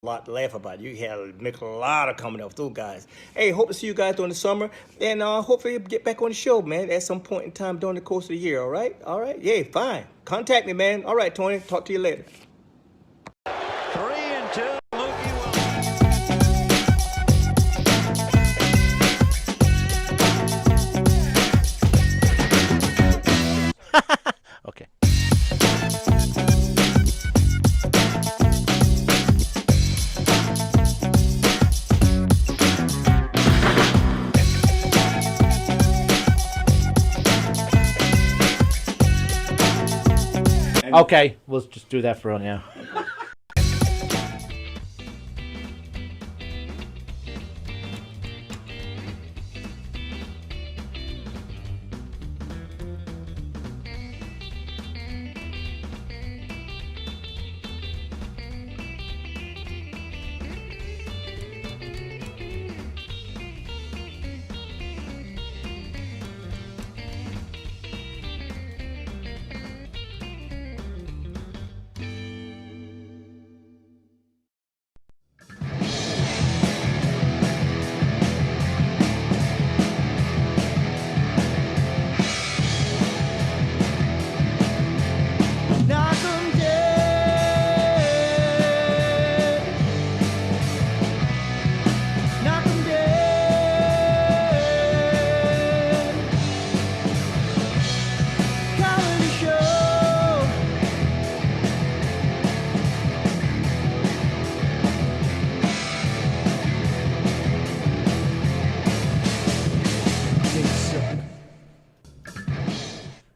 lot to laugh about. You had make a lot of coming up with those guys. Hey, hope to see you guys during the summer, and hopefully get back on the show, man, at some point in time during the course of the year. All right, yeah, fine. Contact me, man. All right, Tony. Talk to you later. 3-2. Okay. Okay, we'll just do that for now. Knockem dead. Knockem dead. Comedy show.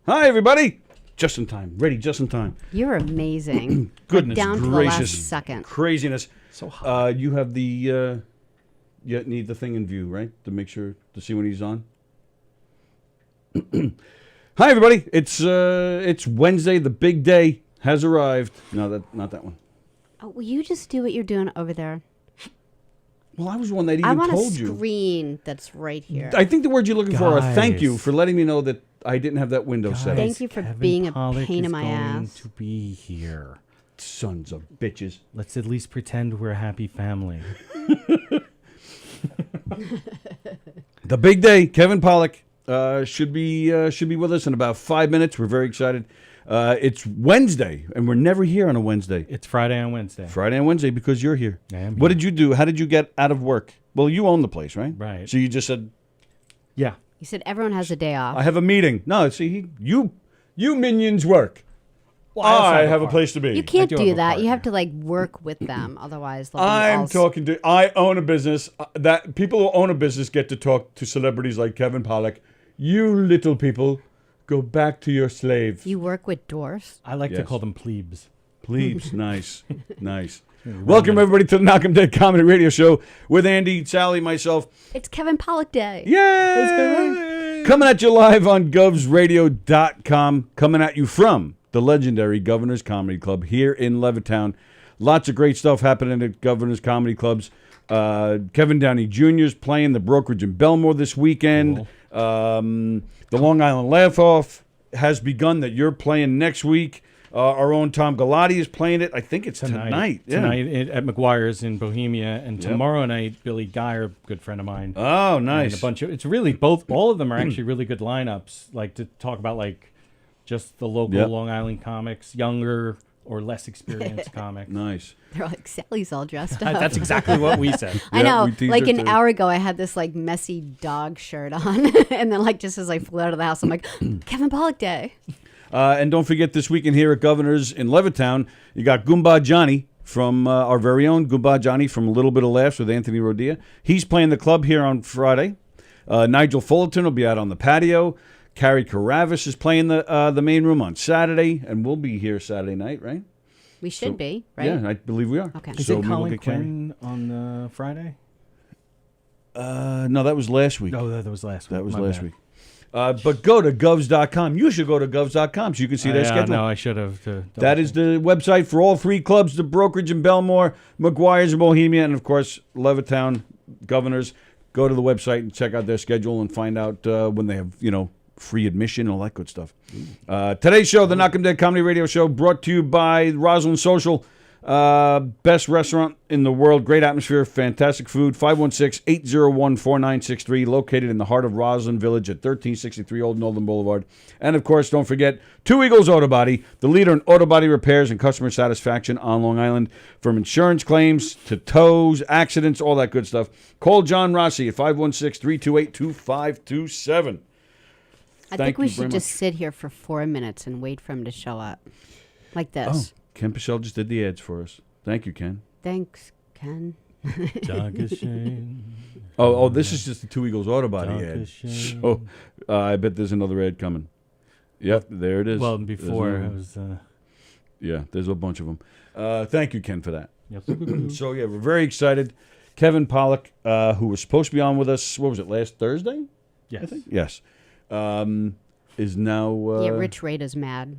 Hi, everybody. Just in time. Ready, just in time. You're amazing. Goodness Down to gracious. the last second. Craziness. So hot. You have the, you need the thing in view, right? To make sure, to see when he's on. Hi, everybody. It's Wednesday. The big day has arrived. No, not that one. Oh, will you just do what you're doing over there? Well, I was the one that I even want told a you. screen that's right here. I think the word you're looking for are thank you Guys. for letting me know that I didn't have that window set. Thank you for Kevin being a Pollak pain is in my going ass. to be here. Sons of bitches. Let's at least pretend we're a happy family. The big day. Kevin Pollak should be with us in about 5 minutes. We're very excited. It's Wednesday, and we're never here on a Wednesday. It's Friday and Wednesday. Friday and Wednesday because you're here. I am What here. did you do? How did you get out of work? Well, you own the place, right? Right. So you just said, Yeah. You said everyone has a day off. I have a meeting. No, see, you minions work. Well, I also I have a have a partner. place to be. You can't do have do a that. You have partner. to work with them. Otherwise, they'll be all I own a business. That people who own a business get to talk to celebrities like Kevin Pollak. You little people, go back to your slave. You work with dwarfs. I like to Yes. call them plebes. Plebes, nice, nice. Welcome everybody to the Knockem Dead Comedy Radio Show with Andy, Sallie, myself. It's Kevin Pollak Day. Yay! Coming at you live on govsradio.com. Coming at you from the legendary Governor's Comedy Club here in Levittown. Lots of great stuff happening at Governor's Comedy Clubs. Kevin Downey Jr. is playing the Brokerage in Belmore this weekend. The Long Island Laugh-Off has begun that you're playing next week. Our own Tom Galati is playing it. I think it's tonight. Yeah. Tonight at McGuire's in Bohemia, and tomorrow night Billy Geyer, a good friend of mine. Oh, And nice. a bunch of it's really all of them are actually really good lineups. To talk about just the local Yep. Long Island comics, younger or less experienced comics. Nice. They're like, Sally's all dressed up. That's exactly what we said. I Yeah, know. we teased Like it an too. hour ago, I had this messy dog shirt on, and then just as I flew out of the house, I'm like, Kevin Pollak Day. And don't forget this weekend here at Governor's in Levittown, you got Goomba Johnny from our very own Goomba Johnny from A Little Bit of Laughs with Anthony Rodia. He's playing the club here on Friday. Nigel Fullerton will be out on the patio. Carrie Caravis is playing the main room on Saturday, and we'll be here Saturday night, right? We should be, right? Yeah, I believe we are. Okay. Is So it we will Colin get Carrie. Quinn on Friday? No, that was last week. Oh, that was last week. That was My last bad. week. But go to govs.com. You should go to govs.com so you can see their schedule. No, I should have. That is the website for all three clubs, the Brokerage in Belmore, McGuire's in Bohemia, and, of course, Levittown Governors. Go to the website and check out their schedule and find out when they have, free admission and all that good stuff. Today's show, the Knockem Dead Comedy Radio Show, brought to you by Roslyn Social. Best restaurant in the world. Great atmosphere. Fantastic food. 516-801-4963. Located in the heart of Roslyn Village at 1363 Old Nolan Boulevard. And, of course, don't forget, Two Eagles Auto Body, the leader in auto body repairs and customer satisfaction on Long Island. From insurance claims to tows, accidents, all that good stuff. Call John Rossi at 516-328-2527. I Thank think we you very should just much. sit here for 4 minutes and wait for him to show up. Like Oh, this. Ken Pichelle just did the ads for us. Thank you, Ken. Thanks, Ken. Dark as shame. Oh, this is just the Two Eagles Auto Body Dark ad. as shame. So I bet there's another ad coming. Yep, there it is. Well, There's before another it one. was. Yeah, there's a bunch of them. Thank you, Ken, for that. Yes. So, yeah, we're very excited. Kevin Pollak, who was supposed to be on with us, what was it, last Thursday? Yes. Yes. Is now... Yeah, Rich Rada's mad.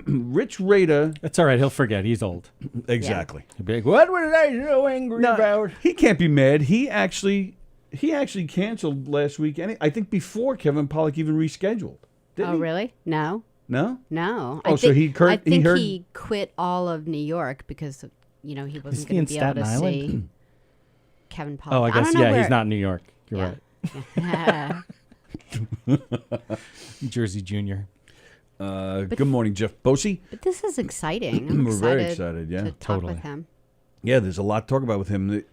Rich Rada. That's all right. He'll forget. He's old. Exactly. He'll be like, what was I so angry No, about? he can't be mad. He actually canceled last week. I think before Kevin Pollak even rescheduled. Didn't Oh, he? really? No. No? No. Oh, so he I think heard- he quit all of New York because, he wasn't Is he going in to be able to Staten see Island? Kevin Pollak. Oh, I guess, don't know he's where- not in New York. You're Yeah. right. Jersey Junior. Good morning, Jeff Bosey. But this is exciting. I'm We're excited very excited, yeah. to talk Totally. with him. Yeah, there's a lot to talk about with him.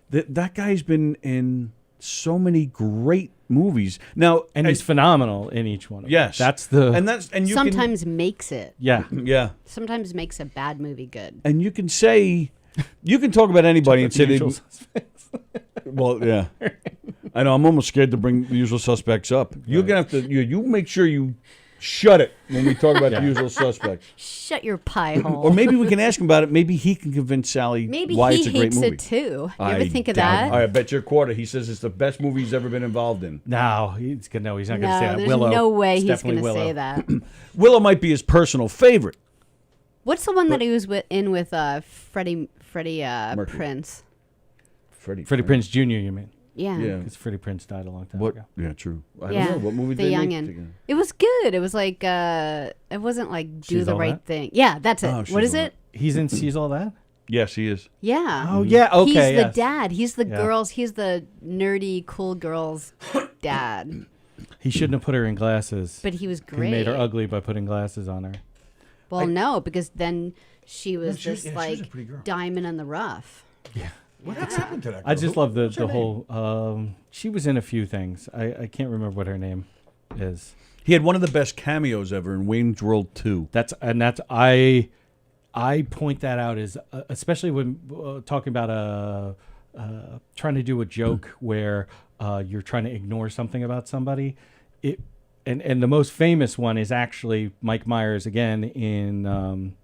That guy's been in so many great movies. Now, And he's phenomenal in each one of them. yes, That's the. and you Sometimes makes it. yeah. yeah, Sometimes makes a bad movie good. and you can say, you can talk about anybody and say Usual they. Well, yeah, I know. I'm almost scared to bring the Usual Suspects up. You're gonna have to. You make sure you shut it when we talk about the Usual Suspects. Shut your pie hole. Or maybe we can ask him about it. Maybe he can convince Sally Maybe why he it's a great hates movie. it too. You I ever think of doubt that? it. I bet your quarter. He says it's the best movie he's ever been involved in. No, he's gonna. No, he's not No, gonna say that. there's Willow. no way It's he's definitely going to Willow. say that. Willow might be his personal favorite. What's the one that he was in with Freddie Mercury. Prince? Freddie Prinze Jr. You mean? Yeah. Yeah. Because Freddie Prinze died a long time What? ago. Yeah, true. I Yeah, don't know. What movie The did they make Youngin'. together? It was good. It was like it wasn't like Do She's the All Right That? Thing. Yeah, that's it. Oh, What She's is All it? He's in Sees All That. Yes, he is. Yeah. Oh yeah. Okay. He's the yes. dad. He's the Yeah. girls. He's the nerdy, cool girls' dad. He shouldn't have put her in glasses. But he was He great. made her ugly by putting glasses on her. Well, no, because then she was she- this yeah, she was a like pretty girl. diamond in the rough. What happened to that? I just love the whole. She was in a few things. I can't remember what her name is. He had one of the best cameos ever in Wayne's World 2. That's I point that out as especially when talking about trying to do a joke where you're trying to ignore something about somebody. And the most famous one is actually Mike Myers again in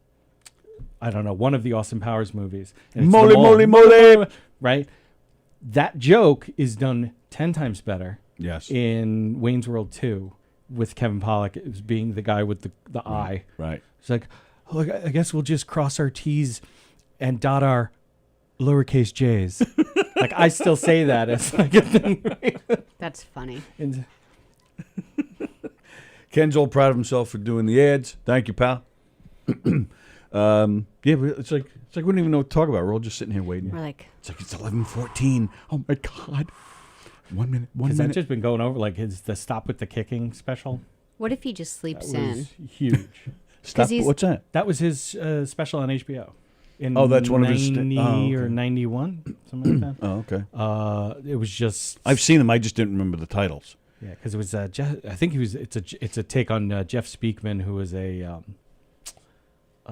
I don't know, one of the Austin Powers movies. And it's the Moly, mole. moly, moly. Right? That joke is done 10 times better Yes. in Wayne's World 2 with Kevin Pollak as being the guy with the eye. Right. It's like, oh, I guess we'll just cross our T's and dot our lowercase J's. Like, I still say that as like a thing. Right? That's funny. And Ken's all proud of himself for doing the ads. Thank you, pal. Yeah, but it's like we don't even know what to talk about. We're all just sitting here waiting. We're like, It's like it's 11:14. Oh my god. 1 minute. 1 because I've minute. just been going over, like, the Stop with the Kicking special. what if he just That sleeps in? was huge. Stop. he's- What's that? That was his special on HBO. In Oh, that's one of his 90 or okay. 91, something like that. Oh, okay. It was just I've seen them. I just didn't remember the titles. yeah, because it was Jeff, I think he was. It's a take on Jeff Speakman, who was a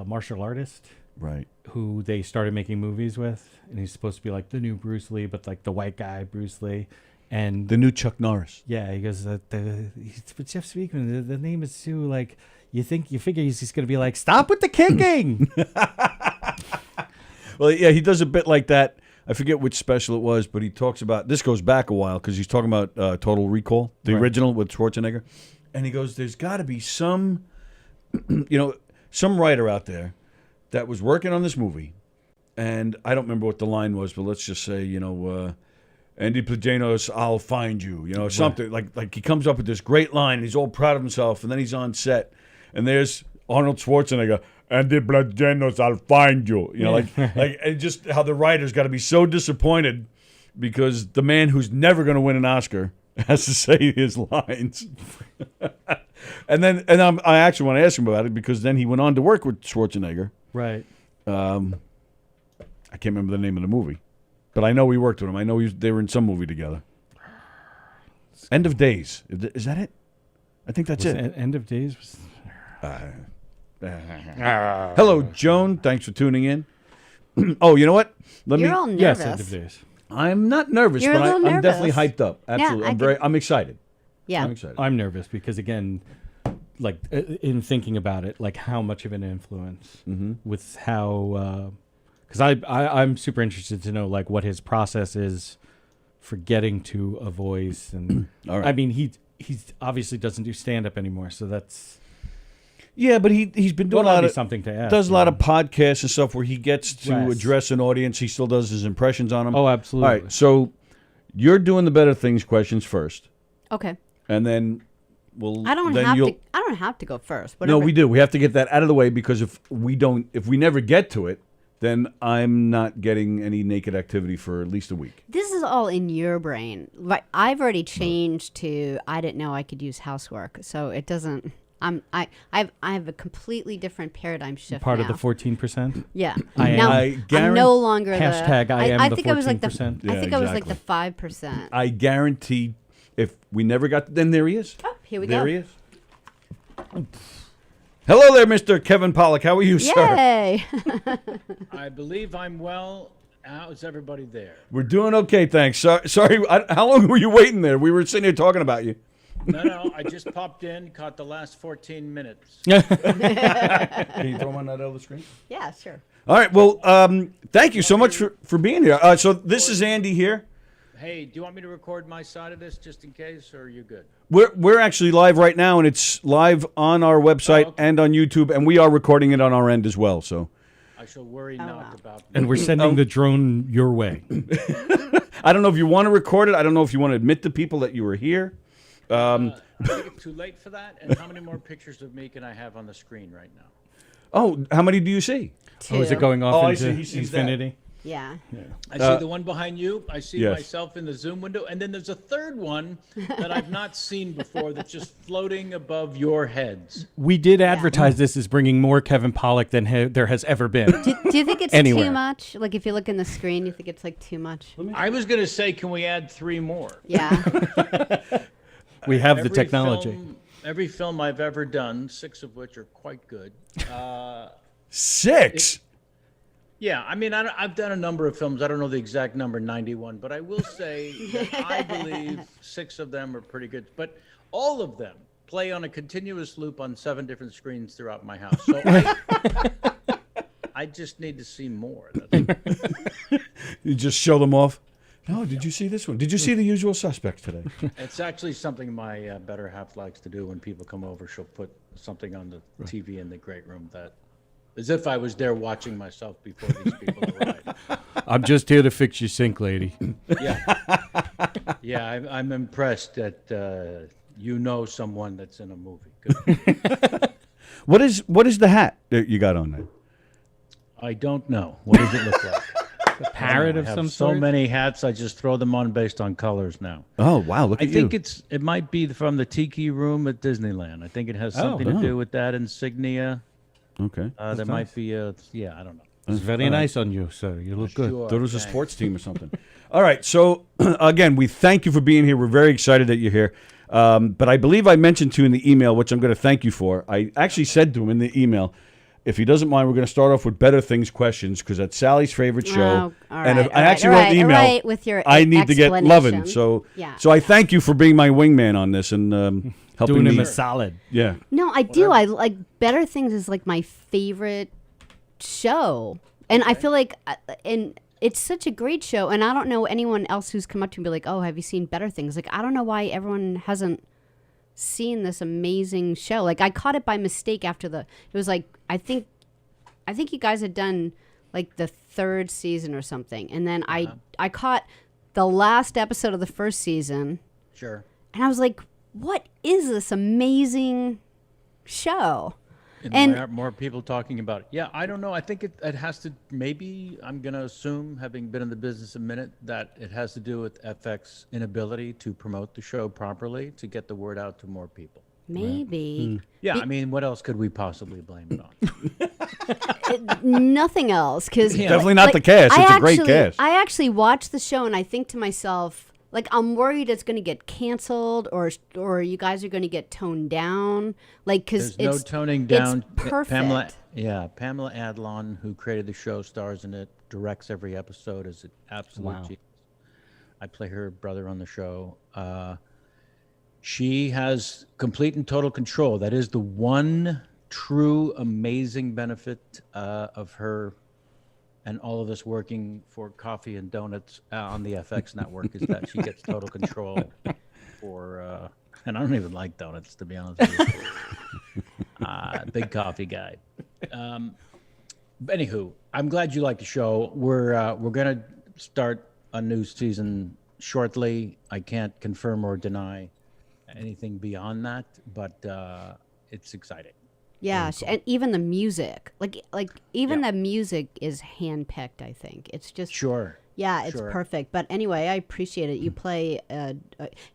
martial artist Right. who they started making movies with, and he's supposed to be like the new Bruce Lee, but like the white guy Bruce Lee. And The new Chuck Norris. yeah, he goes, but Jeff Speakman, the name is too like you figure he's just gonna be like, stop with the kicking. Well, yeah, he does a bit like that. I forget which special it was, but he talks about this goes back a while because he's talking about Total Recall, the Right. original with Schwarzenegger, and he goes, "There's got to be some, some writer out there that was working on this movie, and I don't remember what the line was, but let's just say, Andy Plagenos, I'll find you, something like he comes up with this great line, and he's all proud of himself, and then he's on set, and there's Arnold Schwarzenegger, Andy Blagenos, I'll find you. You know, like and just how the writer's got to be so disappointed because the man who's never going to win an Oscar has to say his lines. I actually want to ask him about it because then he went on to work with Schwarzenegger. Right. I can't remember the name of the movie, but I know we worked with him. I know they were in some movie together. End of Days. Is that it? I think that's it. End of Days was... Hello, Joan. Thanks for tuning in. Oh, you know what? You're all nervous. Yes, End of Days. I'm not nervous, You're but a little I'm definitely nervous. hyped up. Absolutely. I'm excited. Yeah. I'm excited. I'm nervous because, again, like in thinking about it, like how much of an influence with how... Because I'm super interested to know like what his process is for getting to a voice, and All right. I mean he's obviously doesn't do stand up anymore, so that's But he's been doing a well, lot that'd be of something to ask. does a lot of podcasts and stuff where he gets to Yes. address an audience. He still does his impressions on them. Oh, absolutely. All right, so you're doing the better things questions first, Okay. and then we'll. I don't then have you'll, to. I don't have to go first. No, Whatever. we do. We have to get that out of the way because if we never get to it, then I'm not getting any naked activity for at least a week. This is all in your brain. Right. I've already changed to. I didn't know I could use housework, so it doesn't. I have a completely different paradigm shift. Part now. of the 14%. Yeah. I now, am- I'm no longer Hashtag I am the think I was like the. 14%. Yeah, I think I was like exactly. the 5%. I guarantee if we never got, then there he is. Oh, here we There go. he is. Hello there, Mr. Kevin Pollak. How are you, sir? Yay! I believe I'm well. How's everybody there? We're doing okay, thanks. Sorry, how long were you waiting there? We were sitting here talking about you. No, I just popped in, caught the last 14 minutes. Can you throw him on that other screen? Yeah, sure. All right. Well, thank you so much for being here. So this is Andy here. Hey, do you want me to record my side of this just in case, or are you good? We're actually live right now, and it's live on our website Oh, okay. and on YouTube, and we are recording it on our end as well. So I shall worry not wow. about And we're sending the drone your way. I don't know if you want to record it. I don't know if you want to admit to people that you were here. I think it's too late for that. And how many more pictures of me can I have on the screen right now? Oh, how many do you see? Oh, is it Two. going off Oh, I into see. He sees that. infinity? Yeah. I see the one behind you. I see yes. myself in the Zoom window. And then there's a third one that I've not seen before that's just floating above your heads. We did advertise this as bringing more Kevin Pollak than there has ever been. Do you think it's Anywhere. too much? Like if you look in the screen, you think it's like too much? I was going to say, can we add 3 more? Yeah. We have the Every technology. Every film I've ever done, 6 of which are quite good. 6. Yeah, I mean, I've done a number of films. I don't know the exact number, 91, but I will say that I believe 6 of them are pretty good. But all of them play on a continuous loop on 7 different screens throughout my house. So I just need to see more. That's You just show them off. No, did you see this one? Did you see The Usual Suspects today? It's actually something my better half likes to do when people come over. She'll put something on the TV in the great room that, as if I was there watching myself before these people arrived. I'm just here to fix your sink, lady. Yeah, I'm impressed that you know someone that's in a movie. Good. What is the hat that you got on there? I don't know. What does it look like? A parrot I of have some so sort? many hats. I just throw them on based on colors now. Oh, wow, look I at think you. it might be from the Tiki Room at Disneyland. I think it has something to do with that insignia. Okay. There might be I don't know. It's very nice on you, sir. You look good. Sure, Thought it was a thanks. sports team or something. All right. So, again, we thank you for being here. We're very excited that you're here. But I believe I mentioned to you in the email, which I'm going to thank you for. I actually said to him in the email, if he doesn't mind, we're going to start off with Better Things questions because that's Sally's favorite show. Oh, all And if right, I all actually right, wrote an all email. right, with your I need to get loving. explanation. So, Yeah. so I thank you for being my wingman on this and helping Doing me. him a solid. Yeah. No, I do. I like Better Things is like my favorite show, and I feel like, and it's such a great show. And I don't know anyone else who's come up to me and be like, "Oh, have you seen Better Things?" Like, I don't know why everyone hasn't seen this amazing show. Like, I caught it by mistake after it was like I think you guys had done like the 3rd season or something, and then I caught the last episode of the 1st season. Sure. And I was like, what is this amazing show? And more people talking about it. Yeah, I don't know. I think it has to, maybe I'm going to assume, having been in the business a minute, that it has to do with FX inability to promote the show properly to get the word out to more people. maybe Yeah, I mean, what else could we possibly blame it on? nothing else, because Definitely not the cast. It's a great cast. I actually watch the show and I think to myself, like, I'm worried it's going to get canceled, or you guys are going to get toned down, like, because There's no toning down. It's perfect. Pamela Adlon, who created the show, stars in it, directs every episode, is an absolute genius. I play her brother on the show. She has complete and total control. That is the one true amazing benefit of her and all of us working for Coffee and Donuts on the FX network, is that she gets total control for, and I don't even like donuts, to be honest with you. Big coffee guy. But anywho, I'm glad you like the show. We're going to start a new season shortly. I can't confirm or deny anything beyond that, but it's exciting. Yeah, and even the music, like even the music is handpicked. I think it's just Sure. Yeah, it's perfect. But anyway, I appreciate it. You play.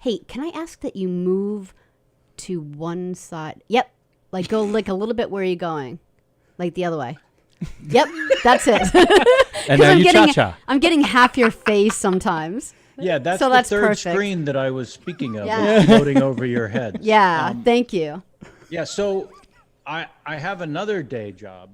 Hey, can I ask that you move to one side? Yep, like go like a little bit. Where are you going? Like the other way. Yep, that's it. And now you cha-cha. I'm getting half your face sometimes. Yeah, that's So the that's third perfect. screen that I was speaking of, Yeah. was floating over your head. Yeah, thank you. Yeah, so I have another day job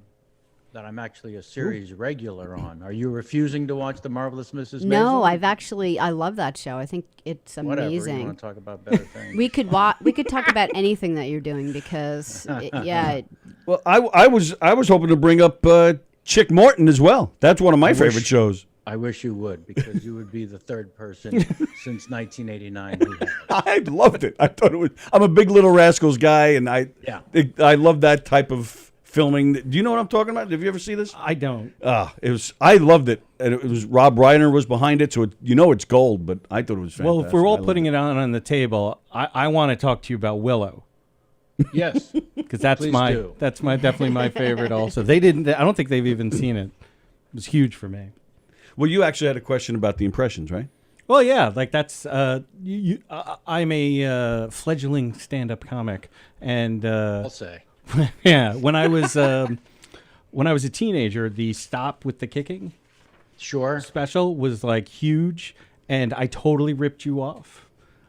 that I'm actually a series regular on. Are you refusing to watch The Marvelous Mrs. Maisel? No, I love that show. I think it's Whatever, you amazing. want to talk about better things. We could talk about anything that you're doing because Well, I was hoping to bring up Chick Morton as well. That's one of my favorite shows. I wish you would, because you would be the third person since 1989 who has. I loved it. I thought it was. I'm a big Little Rascals guy, and I love that type of filming. Do you know what I'm talking about? Have you ever seen this? I don't. It was. I loved it, and it was Rob Reiner was behind it, so it's gold. But I thought it was fantastic. Well, if we're all I putting loved it on the table, I want to talk to you about Willow, Yes. because that's Please my do. definitely my favorite. Also, they didn't. I don't think they've even seen it. It was huge for me. Well, you actually had a question about the impressions, right? Well, yeah, like that's I'm a fledgling stand-up comic, and I'll say. yeah, when I was a teenager, the Stop with the Kicking Sure. special was like huge, and I totally ripped you off.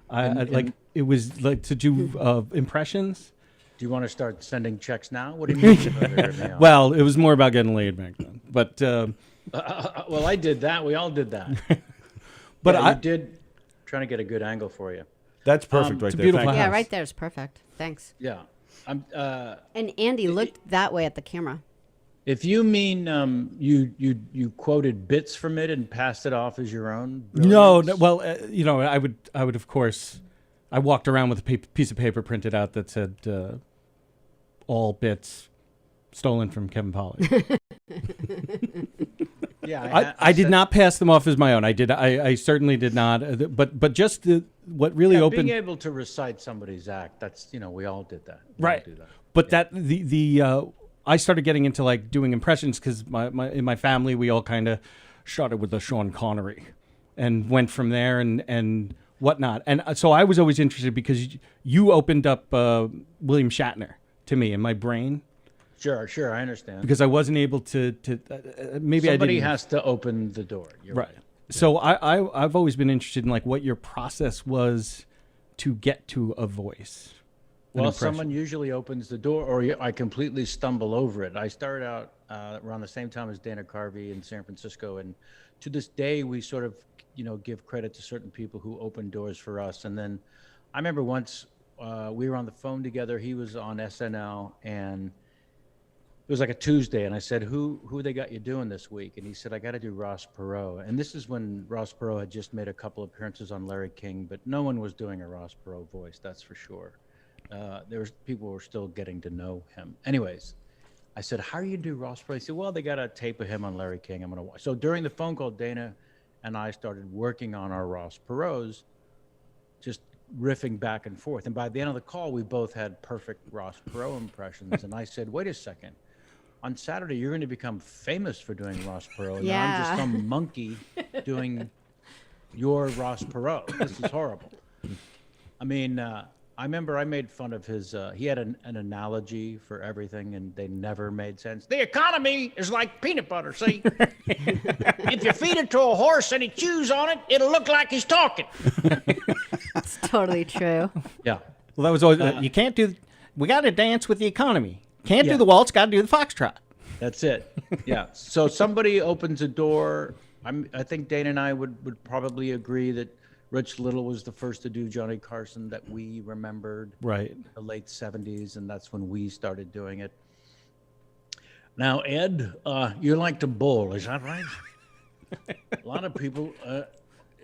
Like it was like to do impressions. Do you want to start sending checks now? What do you mean? Well, it was more about getting laid back then, but. Well, I did that. We all did that. But Yeah, I you did. Trying to get a good angle for you. That's perfect right it's a there. beautiful Thank yeah, you. right there is perfect. Thanks. Yeah. I'm. And Andy looked that way at the camera. If you mean you quoted bits from it and passed it off as your own. no, brilliance? well, I would of course, I walked around with a piece of paper printed out that said all bits stolen from Kevin Polley. Yeah, I did not pass them off as my own. I certainly did not. But just what really opened. being able to recite somebody's act. That's we all did that. We all Right. do that. But that I started getting into like doing impressions because in my family we all kind of started with the Sean Connery, and went from there and whatnot. And so I was always interested because you opened up William Shatner to me in my brain. Sure, I understand. Because I wasn't able to maybe Somebody I didn't. has to open the door. You're Right. So I've always been interested in like what your process was to get to a voice. an Well, impression. someone usually opens the door, or I completely stumble over it. I started out around the same time as Dana Carvey in San Francisco, and to this day, we sort of, give credit to certain people who opened doors for us. And then I remember once we were on the phone together. He was on SNL, and it was like a Tuesday, and I said, "Who they got you doing this week?" And he said, "I got to do Ross Perot." And this is when Ross Perot had just made a couple appearances on Larry King, but no one was doing a Ross Perot voice, that's for sure. People were still getting to know him. Anyways, I said, "How do you do Ross Perot?" He said, "Well, they got a tape of him on Larry King. I'm gonna watch." So during the phone call, Dana and I started working on our Ross Perots, just riffing back and forth. And by the end of the call, we both had perfect Ross Perot impressions. And I said, wait a second. On Saturday, you're going to become famous for doing Ross Perot. And I'm just Yeah. some monkey doing your Ross Perot. This is horrible. I mean, I remember I made fun of his, he had an analogy for everything, and they never made sense. The economy is like peanut butter, see? If you feed it to a horse and he chews on it, it'll look like he's talking. It's totally true. Yeah. Well, that was always you can't do. We got to dance with the economy. Can't Yeah. do the waltz. Got to do the foxtrot. That's it. Yeah. So somebody opens a door. I think Dana and I would probably agree that Rich Little was the first to do Johnny Carson that we remembered. Right. The late 70s, and that's when we started doing it. Now, Ed, you like to bowl, is that right? A lot of people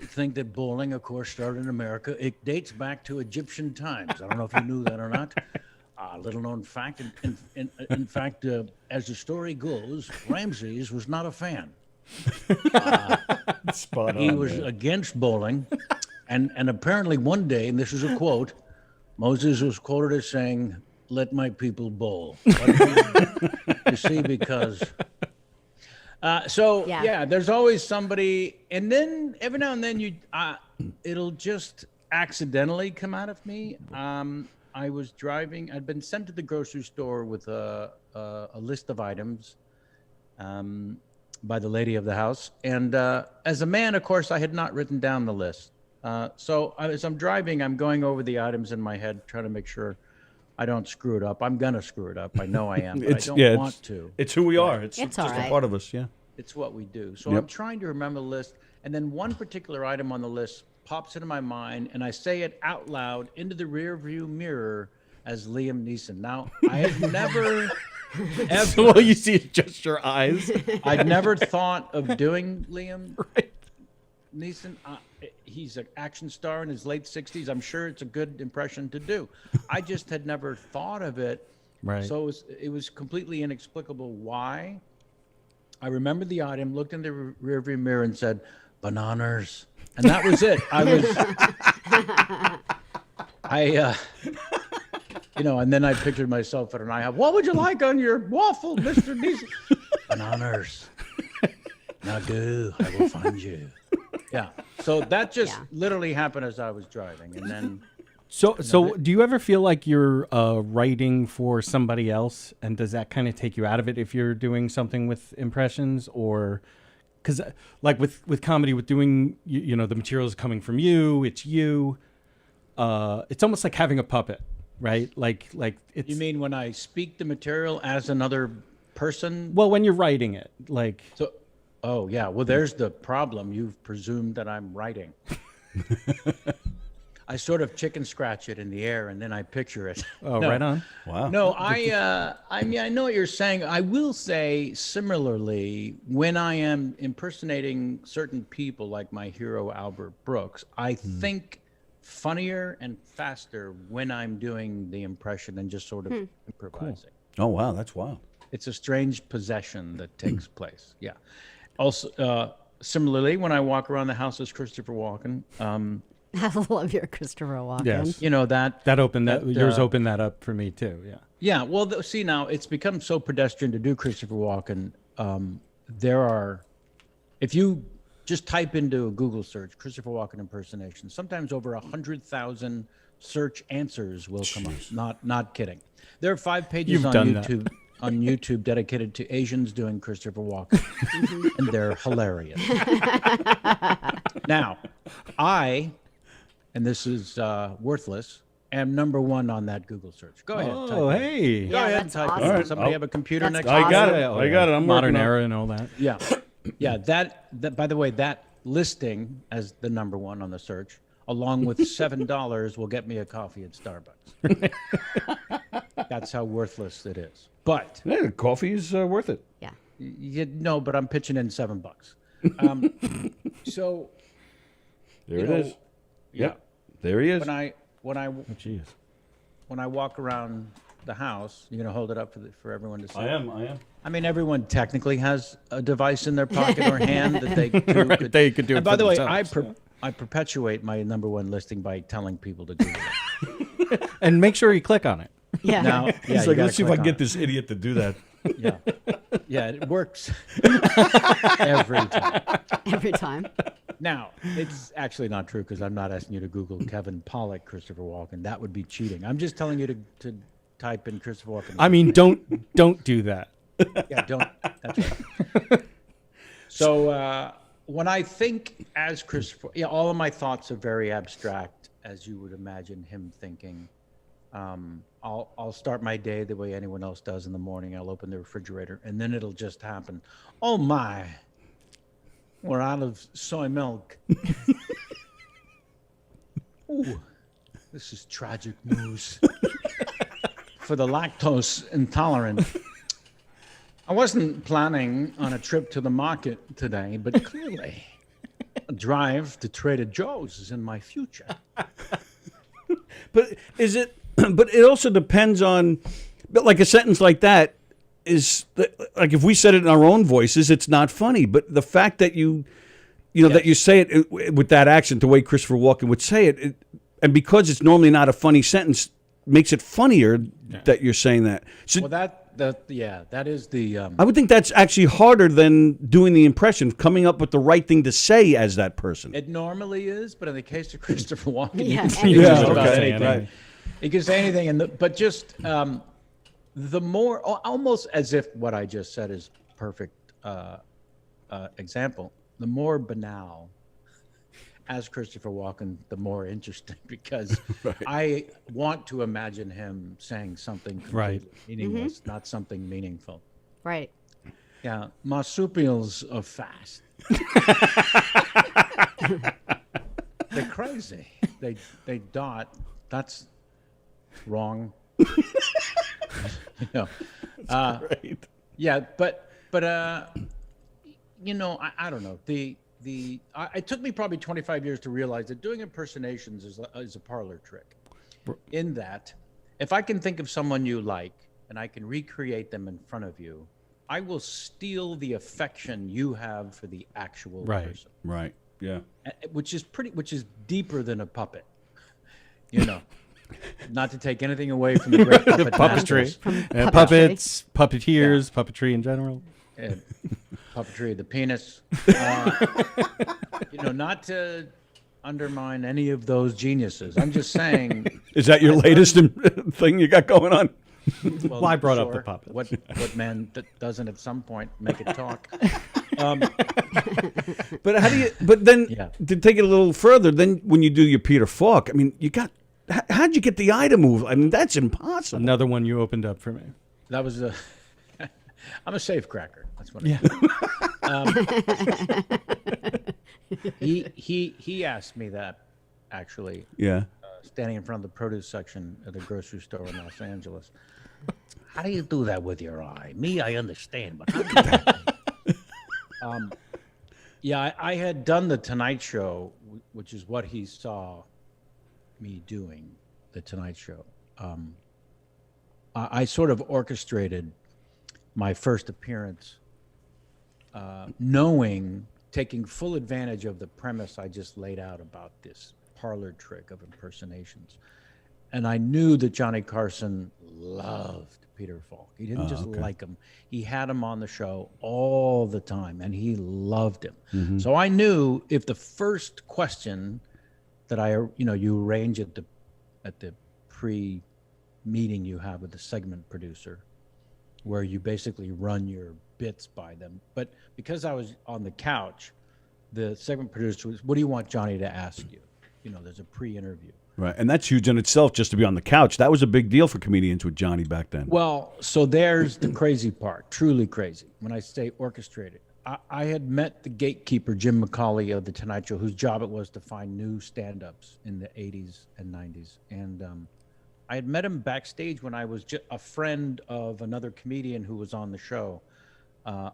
think that bowling, of course, started in America. It dates back to Egyptian times. I don't know if you knew that or not. Little known fact. In fact, as the story goes, Ramses was not a fan. Spot He on, was man. against bowling, and apparently one day, and this is a quote, Moses was quoted as saying, "Let my people bowl." You see, because Yeah. there's always somebody, and then every now and then it'll just accidentally come out of me. I was driving. I'd been sent to the grocery store with a list of items. By the lady of the house. And as a man, of course, I had not written down the list. So as I'm driving, I'm going over the items in my head, trying to make sure I don't screw it up. I'm going to screw it up. I know I am, but I don't want to. It's who we are. It's It's just all a right. part of us. Yeah. It's what we do. So Yep. I'm trying to remember the list. And then one particular item on the list pops into my mind, and I say it out loud into the rear view mirror as Liam Neeson. Now, I have never... ever, Well, you see just your eyes. I'd never thought of doing Liam Neeson. He's an action star in his late 60s. I'm sure it's a good impression to do. I just had never thought of it. Right. So it was completely inexplicable why. I remember the item, looked in the rearview mirror and said, "Bananas." And that was it. And then I pictured myself at an IHOP. What would you like on your waffle, Mr. Neeson? Bananas. Now go, I will find you. Yeah. So that just literally happened as I was driving. And then So do you ever feel like you're writing for somebody else, and does that kind of take you out of it if you're doing something with impressions, or because like with comedy, with doing the material is coming from you, it's you. It's almost like having a puppet, right? Like it's you mean when I speak the material as another person? well when you're writing it, like So, oh yeah. Well, there's the problem. You've presumed that I'm writing. I sort of chicken scratch it in the air and then I picture it. oh No. right on. Wow. No, I mean, I know what you're saying. I will say similarly, when I am impersonating certain people like my hero, Albert Brooks, I think funnier and faster when I'm doing the impression and just sort of improvising. Oh wow, that's wild. It's a strange possession that takes place. Yeah. Also, similarly, when I walk around the house as Christopher Walken, I love your Christopher Walken. Yes. you know, that Opened that yours uh, opened that up for me too. Yeah. Yeah, well, see, now it's become so pedestrian to do Christopher Walken. If you just type into a Google search, Christopher Walken impersonation, sometimes over 100,000 search answers will come up. Not kidding. There are 5 pages You've on done that. YouTube dedicated to Asians doing Christopher Walken, and they're hilarious. Now, and this is worthless, am number 1 on that Google search. Go ahead. type Oh it. hey. Go Yeah, ahead and that's type awesome. it. All right, Somebody have a computer That's next awesome. I got it. Oh, I got it. I'm Modern working on it. era and all that. Yeah. Yeah, that by the way, that listing as the number 1 on the search, along with $7 will get me a coffee at Starbucks. That's how worthless it is. But Yeah, the coffee is worth it. Yeah. but I'm pitching in $7. So There you it know, is. yeah. Yep. There he is. When I Jeez. when I walk around the house, you're gonna hold it up for everyone to see. I am. I mean, everyone technically has a device in their pocket or hand that they Right, they could do it And by for the way, themselves, I perpetuate my #1 listing by telling people to Google it. And make sure you click on it. Yeah. Now, yeah, He's you like, gotta let's see if I click can on get it. this idiot to do that. Yeah, yeah, it works every time. Every time. Now, it's actually not true because I'm not asking you to Google Kevin Pollak, Christopher Walken. That would be cheating. I'm just telling you to type in Christopher Walken. I mean, don't do that. Yeah, don't. That's right. So when I think as Christopher, yeah, all of my thoughts are very abstract, as you would imagine him thinking. I'll start my day the way anyone else does in the morning. I'll open the refrigerator, and then it'll just happen. Oh my, we're out of soy milk. Ooh, this is tragic news for the lactose intolerant. I wasn't planning on a trip to the market today, but clearly a drive to Trader Joe's is in my future. But is it? But it also depends on. But like a sentence like that is like if we said it in our own voices, it's not funny. But the fact that you know that you say it with that accent, the way Christopher Walken would say it, and because it's normally not a funny sentence, makes it funnier that you're saying that. So Well, that is the. I would think that's actually harder than doing the impression, coming up with the right thing to say as that person. It normally is, but in the case of Christopher Walken, Yeah, you can anything. say just Yeah, about okay, anything. right. You can say anything, but just the more, almost as if what I just said is perfect example. The more banal, as Christopher Walken, the more interesting, because I want to imagine him saying something completely meaningless, not something meaningful. Right. Yeah, marsupials are fast. They're crazy. They dot. That's wrong. You know. Great. Yeah, but you know, I don't know. It took me probably 25 years to realize that doing impersonations is a parlor trick. In that, if I can think of someone you like and I can recreate them in front of you, I will steal the affection you have for the actual person, Right. Yeah. which is deeper than a puppet. You know, not to take anything away from the great puppet masters. Puppetry. Puppets, puppeteers, puppetry in general. Puppetry of the penis. You know, not to undermine any of those geniuses. I'm just saying. Is that your latest thing you got going on? Well, I brought up the puppets. What man doesn't at some point make it talk? But how do you? But then Yeah. to take it a little further, then when you do your Peter Falk, I mean, you got. How'd you get the eye to move? I mean, that's impossible. Another one you opened up for me. That was a. I'm a safe cracker. That's what. Yeah. He asked me that, actually, Yeah. standing in front of the produce section at a grocery store in Los Angeles. How do you do that with your eye? Me, I understand, but how do you do that? Yeah, I had done the Tonight Show, which is what he saw me doing, the Tonight Show. I sort of orchestrated my first appearance, taking full advantage of the premise I just laid out about this parlor trick of impersonations. And I knew that Johnny Carson loved Peter Falk. He didn't just like him. He had him on the show all the time, and he loved him. So I knew if the first question that you arrange at the pre-meeting you have with the segment producer, where you basically run your bits by them. But because I was on the couch, the segment producer was, what do you want Johnny to ask you? You know, there's a pre-interview. Right, and that's huge in itself. Just to be on the couch, that was a big deal for comedians with Johnny back then. Well, so there's the crazy part, truly crazy. When I say orchestrated, I had met the gatekeeper, Jim McCauley of The Tonight Show, whose job it was to find new stand-ups in the 80s and 90s. And I had met him backstage when I was just a friend of another comedian who was on the show. I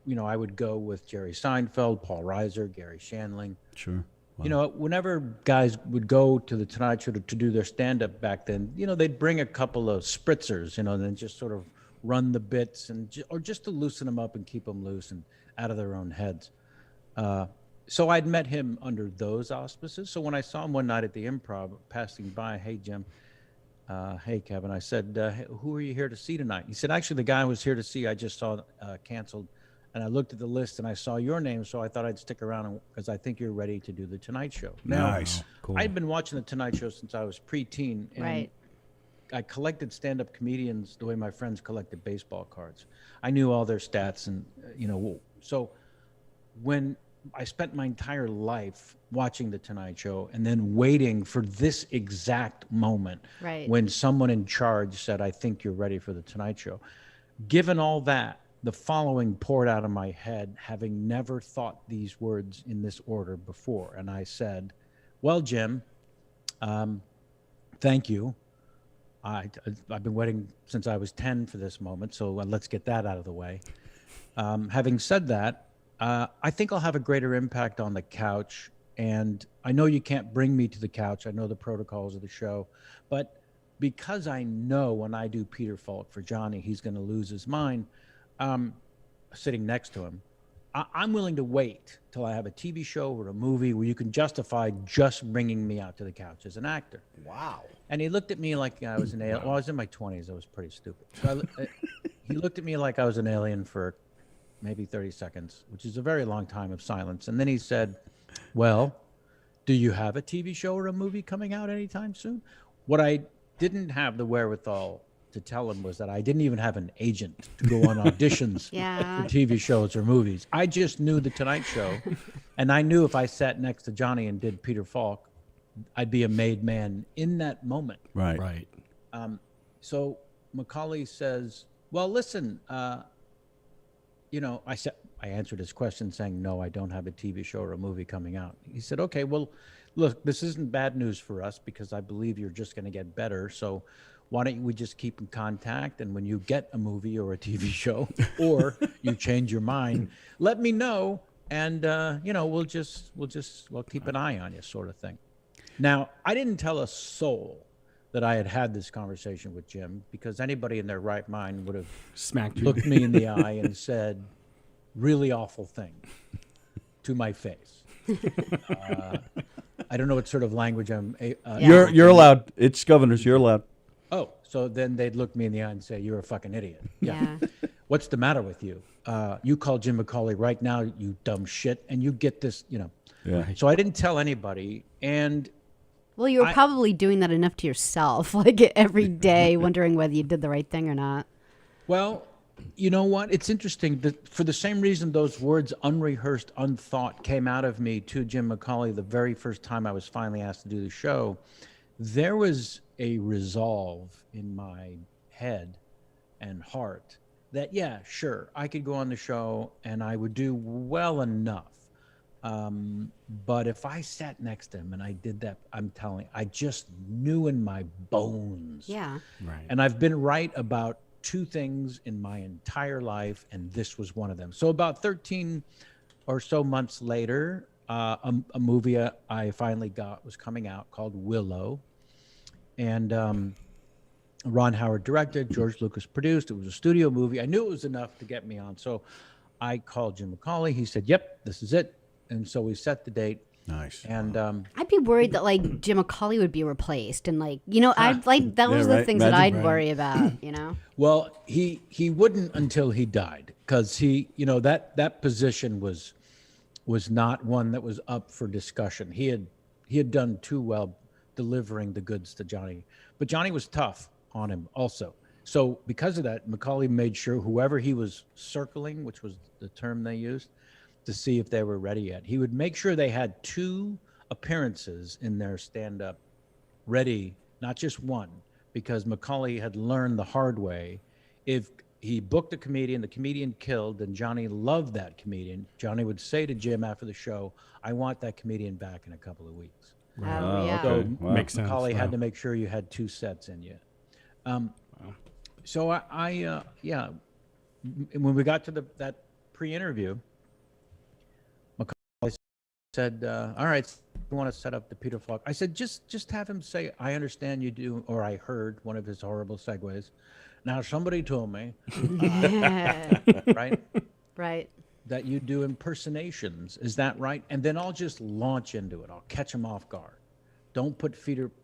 would go with Jerry Seinfeld, Paul Reiser, Gary Shandling. Sure. Wow. You know, whenever guys would go to the Tonight Show to do their stand-up back then, they'd bring a couple of spritzers, and then just sort of run the bits or just to loosen them up and keep them loose and out of their own heads. So I'd met him under those auspices. So when I saw him one night at the Improv, passing by, hey Jim, hey Kevin, I said, who are you here to see tonight? He said, actually, the guy I was here to see, I just saw canceled. And I looked at the list and I saw your name, so I thought I'd stick around because I think you're ready to do the Tonight Show. Now, Nice. Cool. I'd been watching the Tonight Show since I was preteen, and Right. I collected stand-up comedians the way my friends collected baseball cards. I knew all their stats, and so when I spent my entire life watching the Tonight Show and then waiting for this exact moment Right. when someone in charge said, I think you're ready for the Tonight Show. Given all that, the following poured out of my head, having never thought these words in this order before. And I said, well, Jim, thank you. I've been waiting since I was 10 for this moment, so let's get that out of the way. Having said that, I think I'll have a greater impact on the couch. And I know you can't bring me to the couch. I know the protocols of the show. But because I know when I do Peter Falk for Johnny, he's going to lose his mind, sitting next to him, I'm willing to wait till I have a TV show or a movie where you can justify just bringing me out to the couch as an actor. Wow. And he looked at me like I was an alien. Well, I was in my 20s. I was pretty stupid. So he looked at me like I was an alien for maybe 30 seconds, which is a very long time of silence. And then he said, well, do you have a TV show or a movie coming out anytime soon? What I didn't have the wherewithal to tell him was that I didn't even have an agent to go on auditions Yeah. for TV shows or movies. I just knew the Tonight Show. And I knew if I sat next to Johnny and did Peter Falk, I'd be a made man in that moment. Right. Right. So Macaulay says, well, listen, I answered his question saying, no, I don't have a TV show or a movie coming out. He said, okay, well, look, this isn't bad news for us because I believe you're just going to get better. So why don't we just keep in contact? And when you get a movie or a TV show or you change your mind, let me know. And, we'll keep an eye on you, sort of thing. Now, I didn't tell a soul that I had this conversation with Jim because anybody in their right mind would have Smacked you. looked me in the eye and said really awful thing to my face. I don't know what sort of language I'm. You're allowed. It's governors. You're allowed. Oh, so then they'd look me in the eye and say, "You're a fucking idiot." Yeah. What's the matter with you? You call Jim Macaulay right now, you dumb shit, and you get this, Yeah. So I didn't tell anybody, and Well, you were probably doing that enough to yourself, like every day, wondering whether you did the right thing or not. well, you know what? It's interesting that for the same reason those words, unrehearsed, unthought, came out of me to Jim Macaulay the very first time I was finally asked to do the show. There was a resolve in my head and heart that, yeah, sure, I could go on the show and I would do well enough. But if I sat next to him and I did that, I'm telling you, I just knew in my bones. Yeah. Right. And I've been right about two things in my entire life, and this was one of them. So about 13 or so months later, a movie I finally got was coming out called Willow. And Ron Howard directed, George Lucas produced. It was a studio movie. I knew it was enough to get me on. So I called Jim Macaulay. He said, yep, this is it. And so we set the date. Nice. And I'd be worried that like Jim Macaulay would be replaced, and I'd like that was Yeah, the right. things that Imagine, I'd right. worry about, well, he wouldn't until he died, because that position was not one that was up for discussion. He had done too well delivering the goods to Johnny, but Johnny was tough on him also. So because of that, Macaulay made sure whoever he was circling, which was the term they used, to see if they were ready yet, he would make sure they had 2 appearances in their stand-up ready, not just one, because Macaulay had learned the hard way. If he booked a comedian, the comedian killed, and Johnny loved that comedian, Johnny would say to Jim after the show, I want that comedian back in a couple of weeks. Oh, yeah. So Wow. Makes sense. Macaulay had Wow. to make sure you had 2 sets in you. So I when we got to that pre-interview, Macaulay said, all right, you want to set up the Peter Falk? I said, just have him say, I understand you do, or I heard one of his horrible segues. Now, somebody told me, right? Right. that you do impersonations. Is that right? And then I'll just launch into it. I'll catch them off guard. Don't put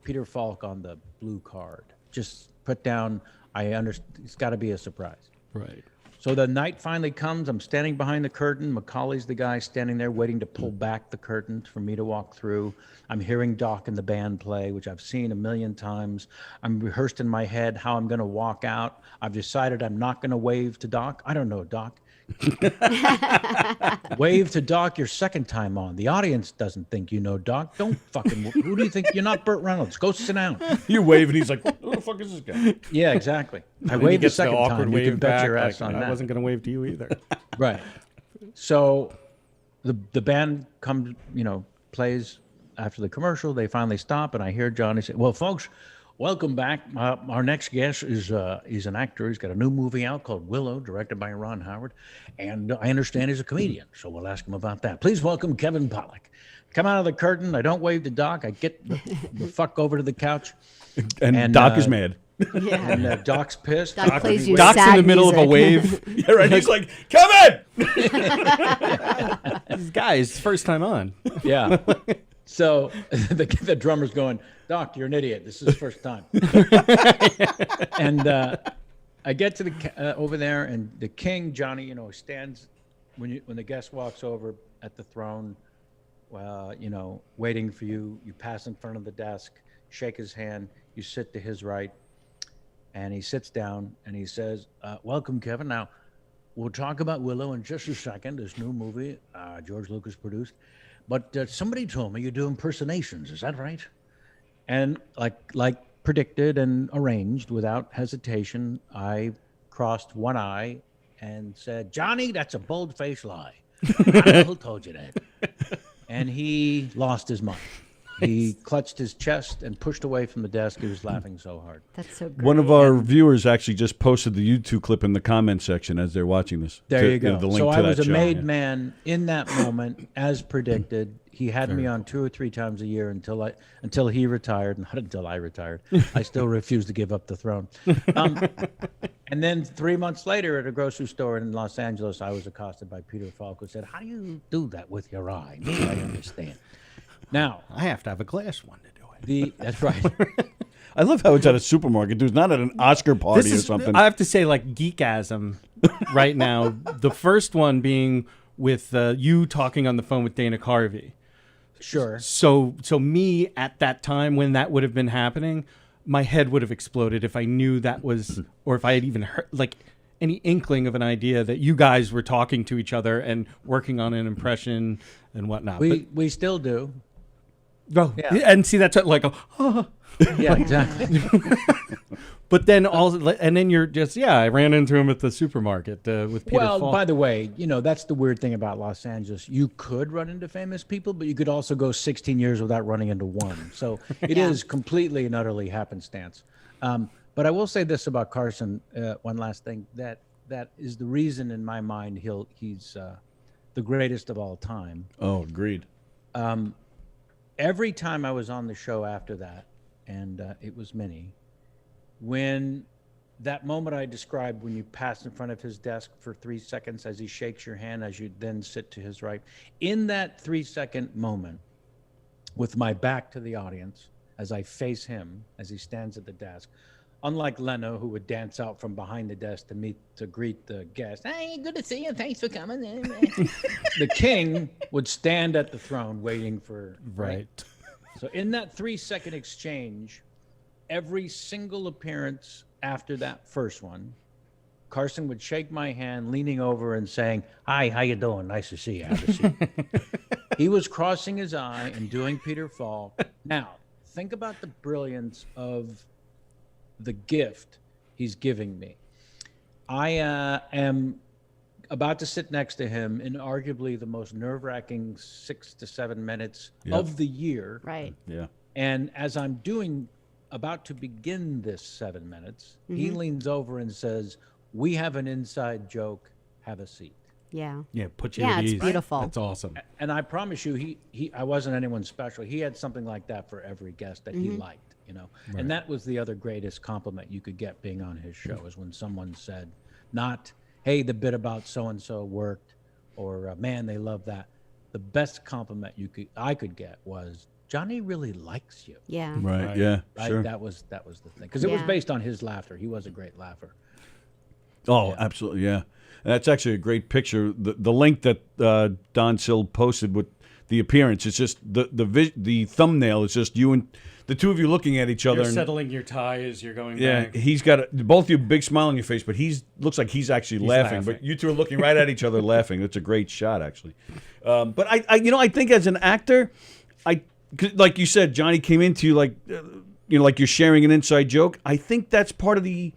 Peter Falk on the blue card. Just put down, I understand, it's got to be a surprise. Right. So the night finally comes. I'm standing behind the curtain. Macaulay's the guy standing there waiting to pull back the curtains for me to walk through. I'm hearing Doc and the band play, which I've seen a million times. I'm rehearsed in my head how I'm going to walk out. I've decided I'm not going to wave to Doc. I don't know, Doc. Wave to Doc your second time on. The audience doesn't think you know Doc. Don't fucking. Who do you think? You're not Burt Reynolds. Go sit down. You wave, and he's like, "Who the fuck is this guy?" Yeah, exactly. I Then you waved the get second awkward time. You wave can bet back, your ass like, on I that. wasn't going to wave to you either. Right. So the band comes, plays after the commercial. They finally stop, and I hear Johnny say, "Well, folks, welcome back. Our next guest is he's an actor. He's got a new movie out called Willow, directed by Ron Howard, and I understand he's a comedian. So we'll ask him about that. Please welcome Kevin Pollak." Come out of the curtain. I don't wave to Doc. I get the fuck over to the couch, And Doc is mad. Yeah. and Doc's pissed. Doc plays you Doc's in sad the middle of a music. wave. Yeah, right. He's like, "Come in." This guy's first time on. Yeah. So the drummer's going, "Doc, you're an idiot. This is his first time." And I get to the over there, and the king, Johnny, stands when the guest walks over at the throne, waiting for you. You pass in front of the desk, shake his hand, you sit to his right, and he sits down and he says, "Welcome, Kevin. Now, we'll talk about Willow in just a second. This new movie George Lucas produced. But somebody told me you do impersonations. Is that right?" And like predicted and arranged, without hesitation, I crossed one eye and said, "Johnny, that's a bold-faced lie. I don't know who told you that." And he lost his mind. He clutched his chest and pushed away from the desk. He was laughing so hard. That's so great. One of our viewers actually just posted the YouTube clip in the comment section as they're watching this. There you go. The link So to I that was a show. made Yeah. man in that moment, as predicted. He had me on 2 or 3 times a year until he retired, not until I retired. I still refused to give up the throne. And then 3 months later, at a grocery store in Los Angeles, I was accosted by Peter Falk, who said, "How do you do that with your eye? Me, I understand." Now, I have to have a glass one to do it. that's right. I love how it's at a supermarket, dude. It's not at an Oscar party or something. I have to say, like, geekasm right now. The first one being with you talking on the phone with Dana Carvey. Sure. So me at that time when that would have been happening, my head would have exploded if I knew that was, or if I had even heard, like, any inkling of an idea that you guys were talking to each other and working on an impression and whatnot. We still do. Yeah. And see, that's like, Yeah, exactly. but then and then you're just, I ran into him at the supermarket with Peter Well, Falk. by the way, that's the weird thing about Los Angeles. You could run into famous people, but you could also go 16 years without running into one. So it is completely and utterly happenstance. But I will say this about Carson, one last thing, that is the reason in my mind he's the greatest of all time. Oh, agreed. Every time I was on the show after that, and it was many, when that moment I described, when you pass in front of his desk for 3 seconds as he shakes your hand, as you then sit to his right, in that 3-second moment, with my back to the audience, as I face him, as he stands at the desk, unlike Leno, who would dance out from behind the desk to greet the guest. "Hey, good to see you. Thanks for coming." The king would stand at the throne waiting for right. So in that 3-second exchange, every single appearance after that first one, Carson would shake my hand, leaning over and saying, "Hi, how you doing? Nice to see you. Have a seat." He was crossing his eye and doing Peter Falk. Now, think about the brilliance of the gift he's giving me. I am about to sit next to him in arguably the most nerve-wracking 6 to 7 minutes of the year. Right. Yeah. And as I'm about to begin this 7 minutes, he leans over and says, "We have an inside joke. Have a seat." Yeah. Yeah, put you Yeah, at it's ease. beautiful. That's awesome. And I promise you, I wasn't anyone special. He had something like that for every guest that he liked, And that was the other greatest compliment you could get being on his show, is when someone said, not, "Hey, the bit about so-and-so worked," or man, they love that. The best compliment I could get was Johnny really likes you. Yeah. Right. Yeah. Right? Sure. That was the thing because it was Yeah. based on his laughter. He was a great laugher. Oh, absolutely. Yeah. And that's actually a great picture. The link that Don Sill posted with the appearance, it's just the thumbnail is just you and the two of you looking at each other. You're and, settling your tie as you're going yeah, back. he's got both of you big smile on your face, but looks like he's actually laughing. laughing. But you two are looking right at each other, laughing. It's a great shot, actually. But I think as an actor, 'cause like you said, Johnny came into you like you're sharing an inside joke. I think that's part of the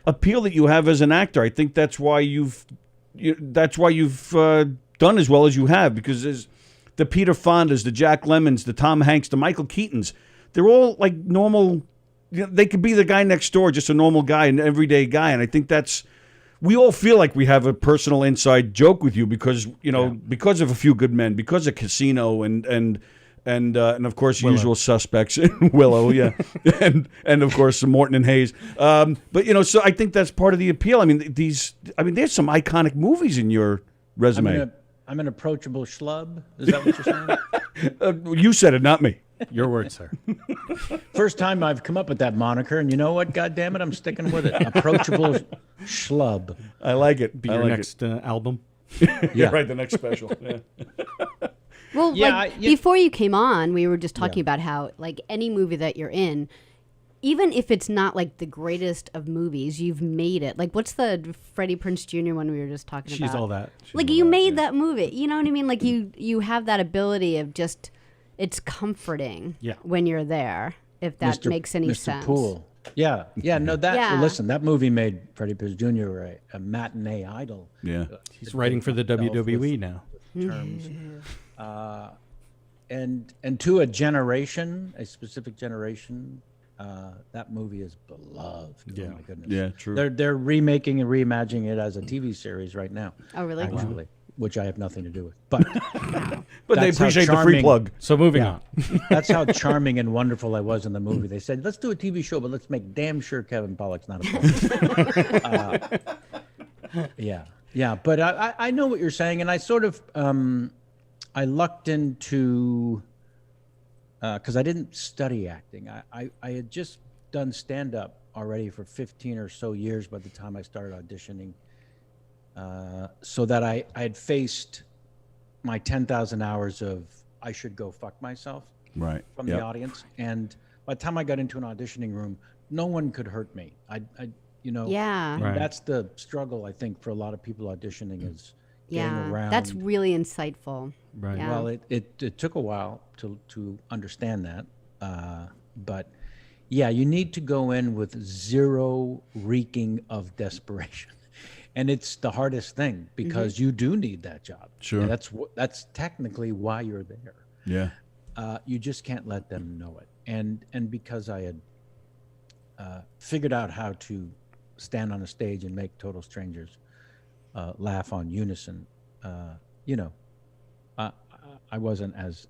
appeal that you have as an actor. I think that's why you've done as well as you have, because there's the Peter Fondas, the Jack Lemmons, the Tom Hanks, the Michael Keatons. They're all like normal. They could be the guy next door, just a normal guy, an everyday guy. And I think we all feel like we have a personal inside joke with you because because of A Few Good Men, because of Casino, and of course Usual Suspects and Willow, yeah, and of course Morton and Hayes. But so I think that's part of the appeal. I mean, there's some iconic movies in your resume. I'm an approachable schlub. Is that what you're saying? You said it, not me. Your word, sir. First time I've come up with that moniker, and you know what? God damn it, I'm sticking with it. Approachable schlub. I like it. Be I your like next album. Yeah, right. The next special. Yeah. Well, Yeah, before you came on, we were just talking about how, like, any movie that you're in, even if it's not, like, the greatest of movies, you've made it. Like, what's the Freddie Prinze Jr. one we were just talking about? She's all that. Like, you made that movie. You know what I mean? Like, you have that ability of just, it's comforting when you're there, if that makes any Mr. sense. Poole. Yeah. No, that. Yeah. Listen, that movie made Freddie Prinze Jr. a matinee idol. Yeah. He's writing for the WWE now. Terms. And to a generation, a specific generation, that movie is beloved. Yeah. Oh my goodness. Yeah, true. They're remaking and reimagining it as a TV series right now. Oh, really? Actually, which I have nothing to do with. But But they that's how appreciate the free charming- plug. So moving on. that's how charming and wonderful I was in the movie. They said, let's do a TV show, but let's make damn sure Kevin Pollak's not a punk. Yeah. But I know what you're saying, and I sort of I lucked into because I didn't study acting. I had just done stand-up already for 15 or so years by the time I started auditioning, so that I had faced my 10,000 hours of I should go fuck myself Right. from the audience. And by the time I got into an auditioning room, no one could hurt me. Yeah. Right. That's the struggle, I think, for a lot of people auditioning is getting Yeah. around. That's really insightful. Right. Yeah. Well, it took a while to understand that. But yeah, you need to go in with zero reeking of desperation. And it's the hardest thing because you do need that job. Sure. And that's technically why you're there. Yeah. You just can't let them know it. And because I had figured out how to stand on a stage and make total strangers laugh on unison, I wasn't as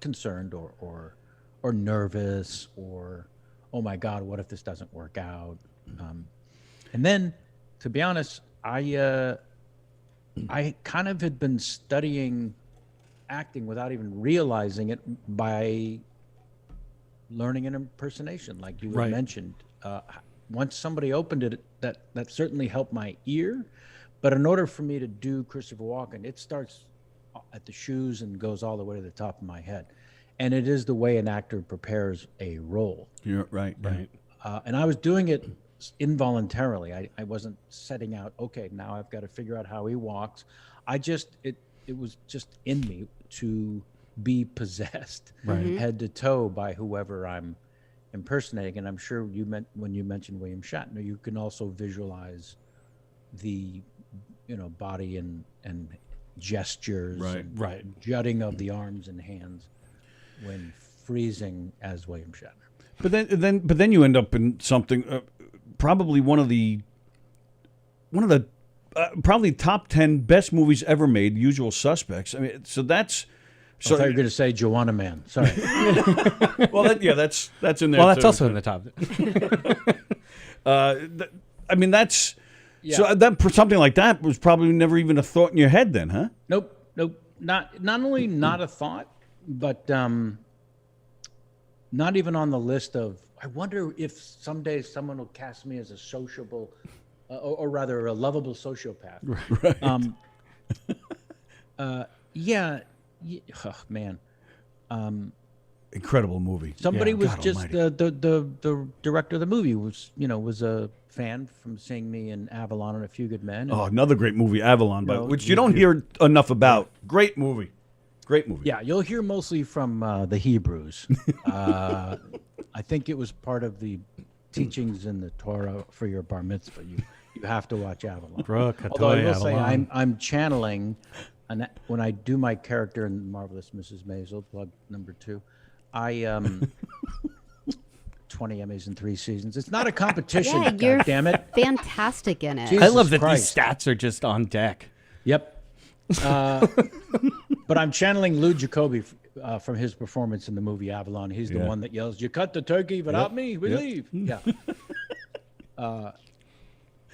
concerned or nervous or, oh my God, what if this doesn't work out? And then, to be honest, I kind of had been studying acting without even realizing it by learning an impersonation, like you had mentioned. Once somebody opened it, that certainly helped my ear. But in order for me to do Christopher Walken, it starts at the shoes and goes all the way to the top of my head. And it is the way an actor prepares a role. You're right. Right. And I was doing it involuntarily. I wasn't setting out, okay, now I've got to figure out how he walks. It was just in me to be possessed head to toe by whoever I'm impersonating. And I'm sure when you mentioned William Shatner, you can also visualize the body and gestures and jutting of the arms and hands when freezing as William Shatner. But then you end up in something probably one of the probably top 10 best movies ever made, Usual Suspects. I mean, so that's. I thought you were going to say Joanna Man. Sorry. Well, that's in there. Well, that's too. also in the top. I mean, that's Yeah. So that something like that was probably never even a thought in your head then, huh? Nope. Not only not a thought, but not even on the list of. I wonder if someday someone will cast me as a sociable, or rather a lovable sociopath. Right. Yeah. Oh, man. Incredible movie. Somebody Yeah, was God just almighty. the director of the movie was a fan from seeing me in Avalon and A Few Good Men. And, Oh, another great movie, Avalon, No, which you don't hear enough about. Great movie. Great movie. yeah, you'll hear mostly from the Hebrews. I think it was part of the teachings in the Torah for your bar mitzvah. You have to watch Avalon. Brooke, Although I Hatoy, will say Avalon. I'm channeling, and when I do my character in Marvelous Mrs. Maisel, plug number 2, I 20 Emmys in 3 seasons. It's not a competition. Yeah, you're God damn it. fantastic in it. Jesus I love that Christ. these stats are just on deck. Yep. But I'm channeling Lou Jacoby from his performance in the movie Avalon. He's the Yeah. one that yells, "You cut the turkey without me, we Yep. leave." Yeah.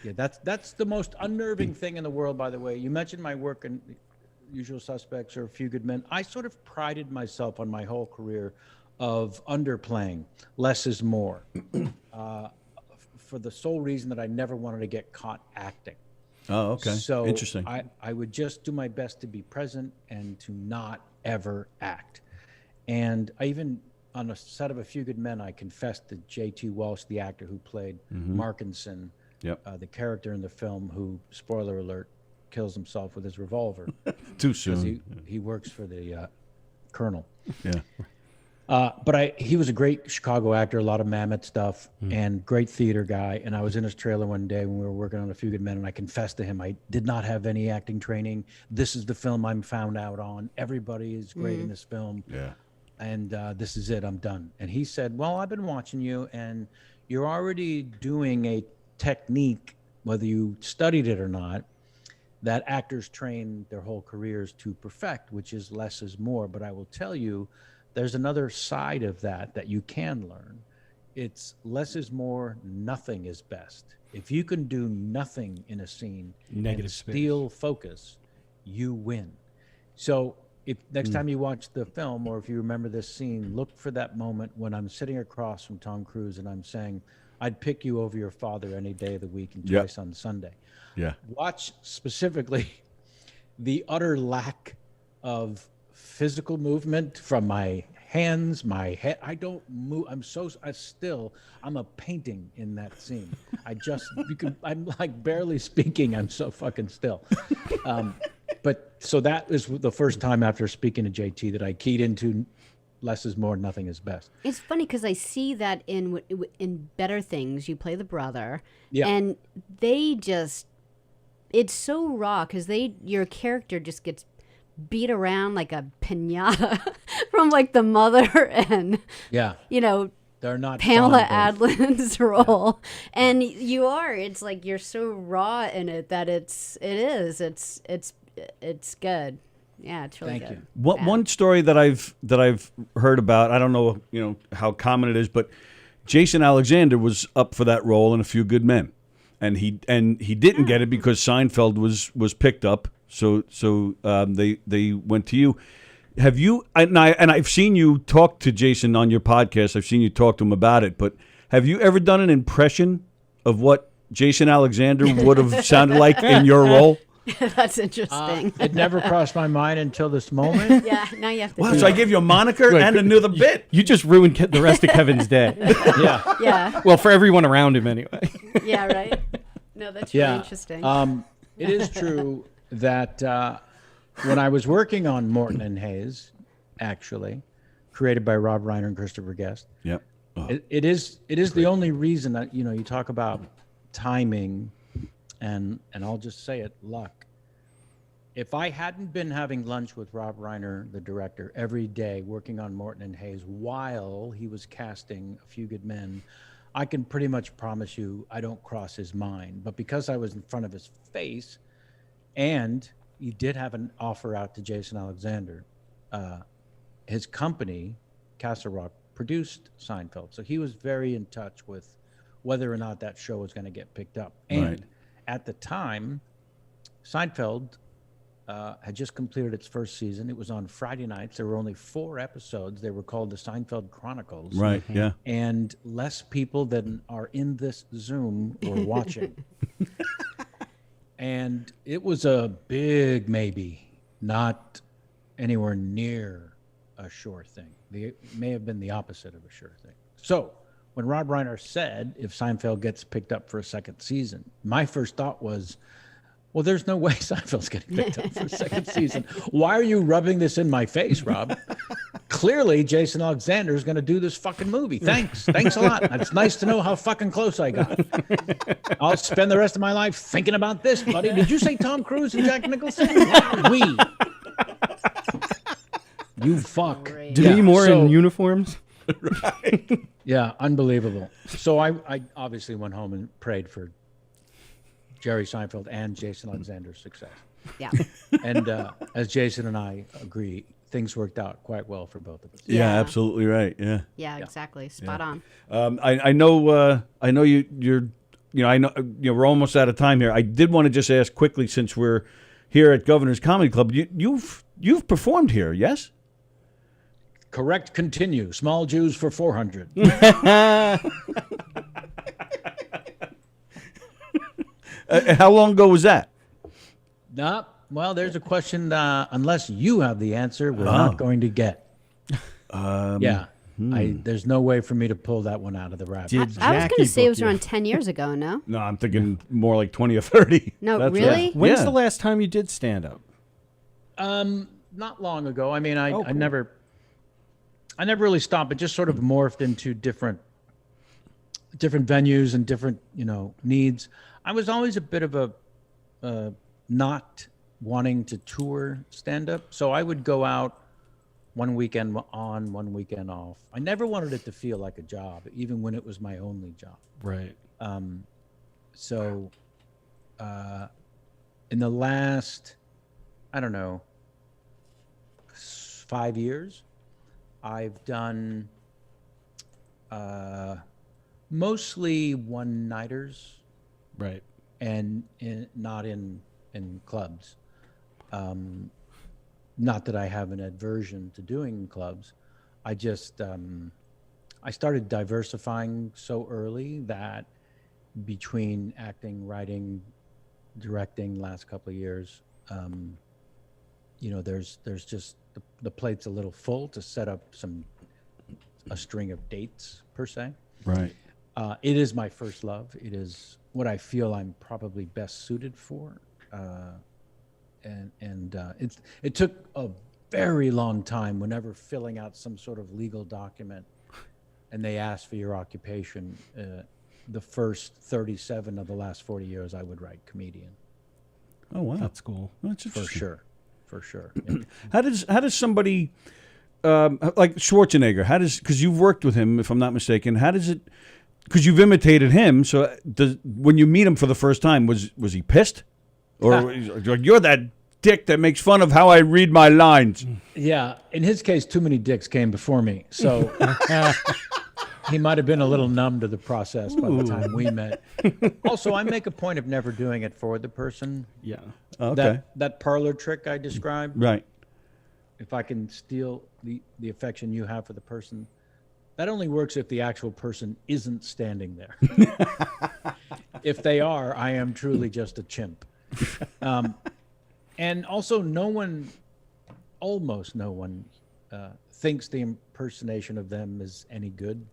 Yeah, that's the most unnerving thing in the world, by the way. You mentioned my work in Usual Suspects or A Few Good Men. I sort of prided myself on my whole career of underplaying. Less is more. For the sole reason that I never wanted to get caught acting. Oh, okay. So Interesting. I would just do my best to be present and to not ever act. And I even, on a set of A Few Good Men, I confessed to J.T. Walsh, the actor who played Markinson, Yep. the character in the film who, spoiler alert, kills himself with his revolver Too because soon. he works for the colonel. Yeah. But he was a great Chicago actor, a lot of Mammoth stuff, and great theater guy. And I was in his trailer one day when we were working on A Few Good Men, and I confessed to him I did not have any acting training. This is the film I'm found out on. Everybody is great in this film, Yeah. and this is it. I'm done. And he said, "Well, I've been watching you, and you're already doing a technique, whether you studied it or not, that actors train their whole careers to perfect, which is less is more. But I will tell you, there's another side of that you can learn. It's less is more, nothing is best. If you can do nothing in a scene Negative and space. steal focus, you win." So if next time you watch the film, or if you remember this scene, look for that moment when I'm sitting across from Tom Cruise and I'm saying, "I'd pick you over your father any day of the week and Yep. twice on Sunday." Yeah. Watch specifically the utter lack of physical movement from my hands, my head. I don't move. I'm a painting in that scene. I'm like barely speaking. I'm so fucking still. But so that is the first time after speaking to JT that I keyed into less is more, nothing is best. It's funny because I see that in Better Things, you play the brother, Yeah. and they just, it's so raw because your character just gets beat around like a pinata from like the mother and Yeah. They're not Pamela fun, both. Adlin's role, and it's like you're so raw in it that it's good. Yeah, it's really Thank good. you. Yeah. One story that I've heard about, I don't know, how common it is, but Jason Alexander was up for that role in A Few Good Men, and he didn't get it because Seinfeld was picked up. So they went to you. Have you? And I've seen you talk to Jason on your podcast. I've seen you talk to him about it. But have you ever done an impression of what Jason Alexander would have sounded like in your role? That's interesting. It never crossed my mind until this moment. Yeah, now you have to. Wow, do so I it. give you a moniker Wait, and another bit. You just ruined the rest of Kevin's day. Yeah. Yeah, Well, for everyone around him, anyway. yeah, right. No, that's really Yeah. interesting. It is true that when I was working on Morton and Hayes, actually, created by Rob Reiner and Christopher Guest, Yep. it is the only reason that you talk about timing, and I'll just say it, luck. If I hadn't been having lunch with Rob Reiner, the director, every day working on Morton and Hayes while he was casting A Few Good Men, I can pretty much promise you I don't cross his mind. But because I was in front of his face, and he did have an offer out to Jason Alexander, his company, Castle Rock, produced Seinfeld. So he was very in touch with whether or not that show was going to get picked up. And Right. at the time, Seinfeld had just completed its first season. It was on Friday nights. There were only 4 episodes. They were called the Seinfeld Chronicles. Right. Yeah. And less people than are in this Zoom were watching. And it was a big maybe, not anywhere near a sure thing. It may have been the opposite of a sure thing. So when Rob Reiner said, if Seinfeld gets picked up for a second season, my first thought was, well, there's no way Seinfeld's getting picked up for a second season. Why are you rubbing this in my face, Rob? Clearly, Jason Alexander is going to do this fucking movie. Thanks. Thanks a lot. It's nice to know how fucking close I got. I'll spend the rest of my life thinking about this, buddy. Did you say Tom Cruise and Jack Nicholson? We. You fuck. Demi Moore so- in uniforms. Yeah, unbelievable. So I obviously went home and prayed for Jerry Seinfeld and Jason Alexander's success. Yeah. And as Jason and I agree, things worked out quite well for both of us. Yeah, Yeah. absolutely right. Yeah. Yeah, exactly. Spot on. I know you're I know we're almost out of time here. I did want to just ask quickly, since we're here at Governor's Comedy Club, you've performed here, yes? Correct. Continue. Small Jews for 400. How long ago was that? Nah, well, there's a question. Unless you have the answer, we're not going to get. There's no way for me to pull that one out of the wrap. I was going to say it was around 10 years ago, no? No, I'm thinking more like 20 or 30. No, That's really? it. When's Yeah. the last time you did stand up? Not long ago. I mean, I never really stopped. It just sort of morphed into different venues and different, needs. I was always a bit of a not wanting to tour stand up. So I would go out one weekend on, one weekend off. I never wanted it to feel like a job, even when it was my only job. Right. So in the last, I don't know, 5 years, I've done mostly one-nighters Right. and not in clubs. Not that I have an aversion to doing clubs. I just I started diversifying so early that between acting, writing, directing last couple of years, there's just the plate's a little full to set up a string of dates per se. Right. It is my first love. It is what I feel I'm probably best suited for. It took a very long time whenever filling out some sort of legal document and they asked for your occupation. The first 37 of the last 40 years, I would write comedian. Oh, wow. That's cool. That's For interesting. For sure. Yeah. How does somebody like Schwarzenegger? Because you've worked with him, if I'm not mistaken. How does it? Because you've imitated him. So when you meet him for the first time, was he pissed, or you're that dick that makes fun of how I read my lines? Yeah, in his case, too many dicks came before me, so he might have been a little numb to the process by the time we met. Also, I make a point of never doing it for the person. Yeah. Okay. That parlor trick I described. Right. If I can steal the affection you have for the person, that only works if the actual person isn't standing there. If they are, I am truly just a chimp. And also, almost no one thinks the impersonation of them is any good.